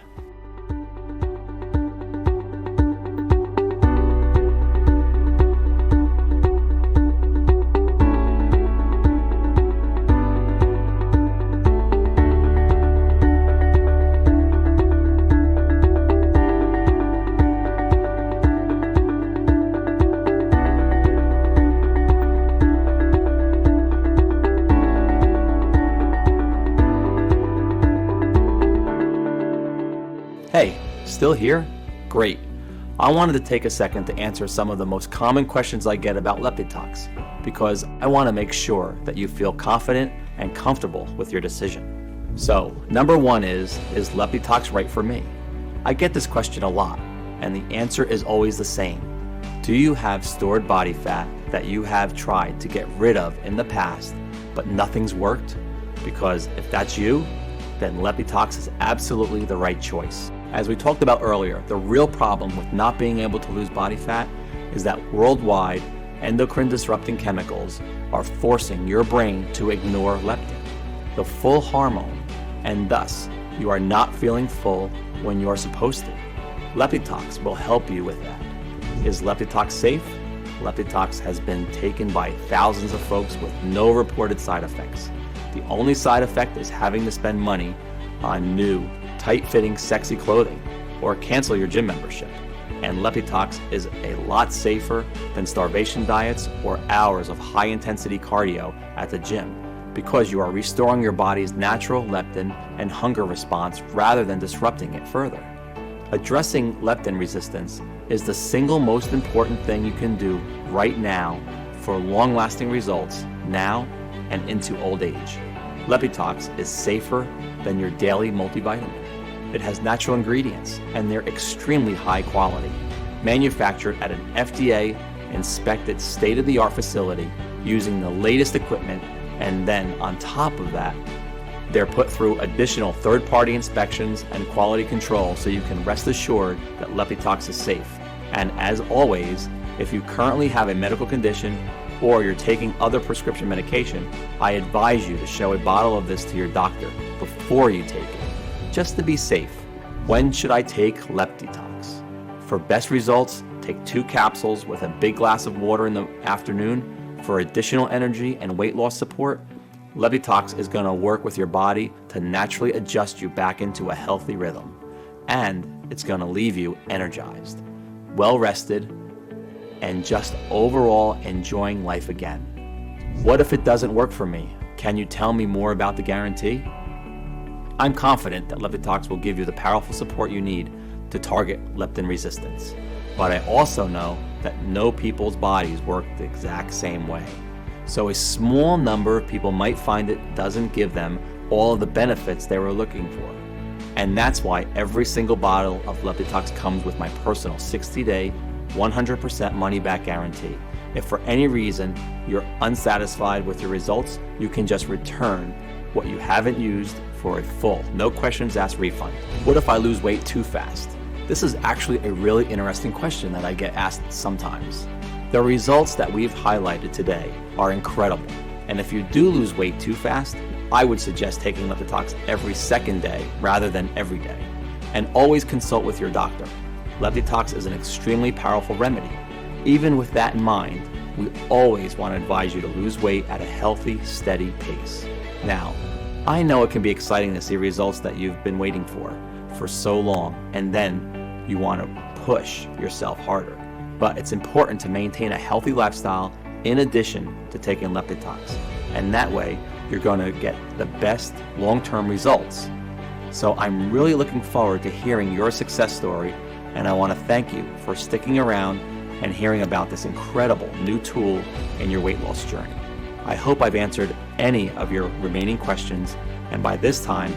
Hey, still here? Great. I wanted to take a second to answer some of the most common questions I get about Lepitox, because I want to make sure that you feel confident and comfortable with your decision. So, number one is Lepitox right for me? I get this question a lot, and the answer is always the same. Do you have stored body fat that you have tried to get rid of in the past, but nothing's worked? Because if that's you, then Lepitox is absolutely the right choice. As we talked about earlier, the real problem with not being able to lose body fat is that worldwide endocrine disrupting chemicals are forcing your brain to ignore leptin, the full hormone, and thus you are not feeling full when you are supposed to. Lepitox will help you with that. Is Lepitox safe? Lepitox has been taken by thousands of folks with no reported side effects. The only side effect is having to spend money on new, tight-fitting, sexy clothing, or cancel your gym membership. And Lepitox is a lot safer than starvation diets or hours of high-intensity cardio at the gym, because you are restoring your body's natural leptin and hunger response rather than disrupting it further. Addressing leptin resistance is the single most important thing you can do right now for long-lasting results now and into old age. Lepitox is safer than your daily multivitamin. It has natural ingredients, and they're extremely high quality, manufactured at an FDA-inspected state-of-the-art facility using the latest equipment, and then on top of that, they're put through additional third-party inspections and quality control so you can rest assured that Lepitox is safe. And as always, if you currently have a medical condition or you're taking other prescription medication, I advise you to show a bottle of this to your doctor before you take it, just to be safe. When should I take Lepitox? For best results, take 2 capsules with a big glass of water in the afternoon. For additional energy and weight loss support, Lepitox is going to work with your body to naturally adjust you back into a healthy rhythm. And it's going to leave you energized, well rested, and just overall enjoying life again. What if it doesn't work for me? Can you tell me more about the guarantee? I'm confident that Lepitox will give you the powerful support you need to target leptin resistance. But I also know that no people's bodies work the exact same way. So a small number of people might find it doesn't give them all of the benefits they were looking for. And that's why every single bottle of LeptiTox comes with my personal 60-day, 100% money-back guarantee. If for any reason you're unsatisfied with your results, you can just return what you haven't used for a full, no questions asked refund. What if I lose weight too fast? This is actually a really interesting question that I get asked sometimes. The results that we've highlighted today are incredible. And if you do lose weight too fast, I would suggest taking LeptiTox every second day rather than every day. And always consult with your doctor. LeptiTox is an extremely powerful remedy. Even with that in mind, we always want to advise you to lose weight at a healthy, steady pace. Now, I know it can be exciting to see results that you've been waiting for so long, and then you want to push yourself harder. But it's important to maintain a healthy lifestyle in addition to taking LeptiTox. And that way, you're going to get the best long-term results. So I'm really looking forward to hearing your success story, and I want to thank you for sticking around and hearing about this incredible new tool in your weight loss journey. I hope I've answered any of your remaining questions, and by this time,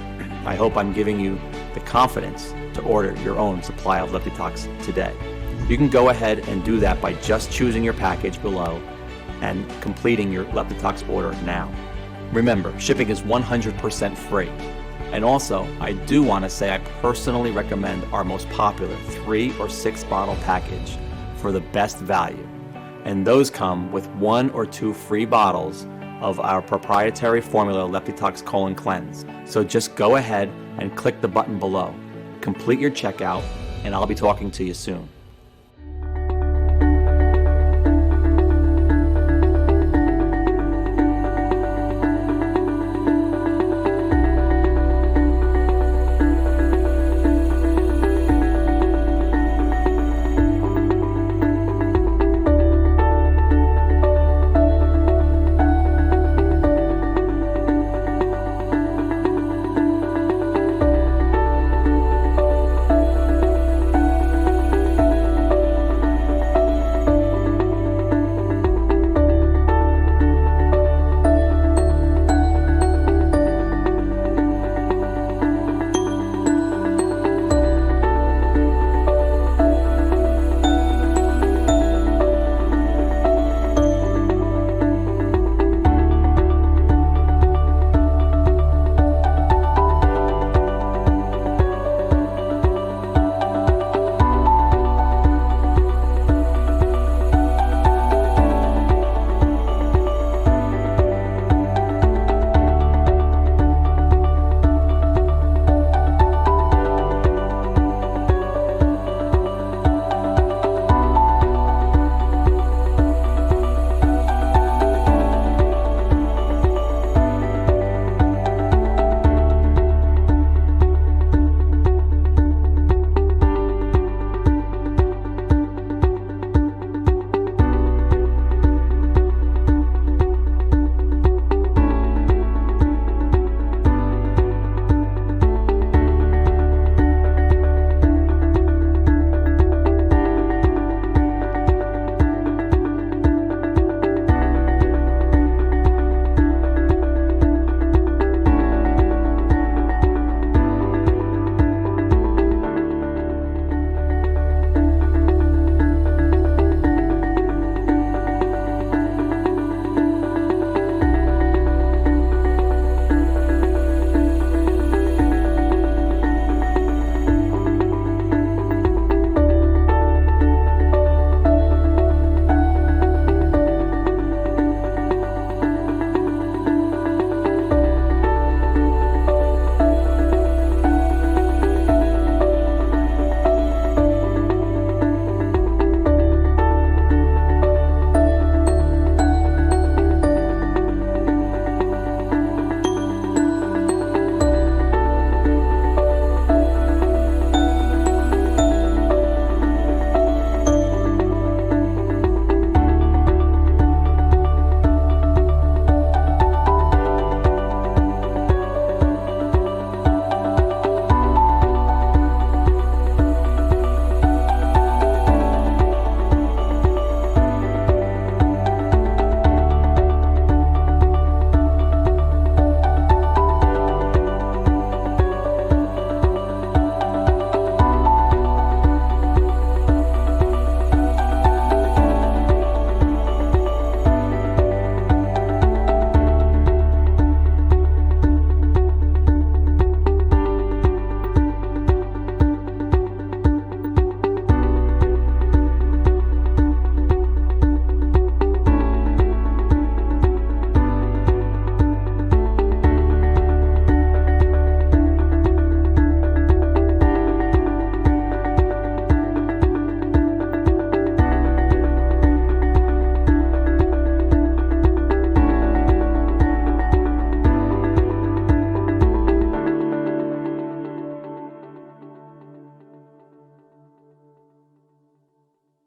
I hope I'm giving you the confidence to order your own supply of LeptiTox today. You can go ahead and do that by just choosing your package below and completing your LeptiTox order now. Remember, shipping is 100% free. And also, I do want to say I personally recommend our most popular 3 or 6 bottle package for the best value. And those come with 1 or 2 free bottles of our proprietary formula LeptiTox Colon Cleanse. So just go ahead and click the button below. Complete your checkout, and I'll be talking to you soon.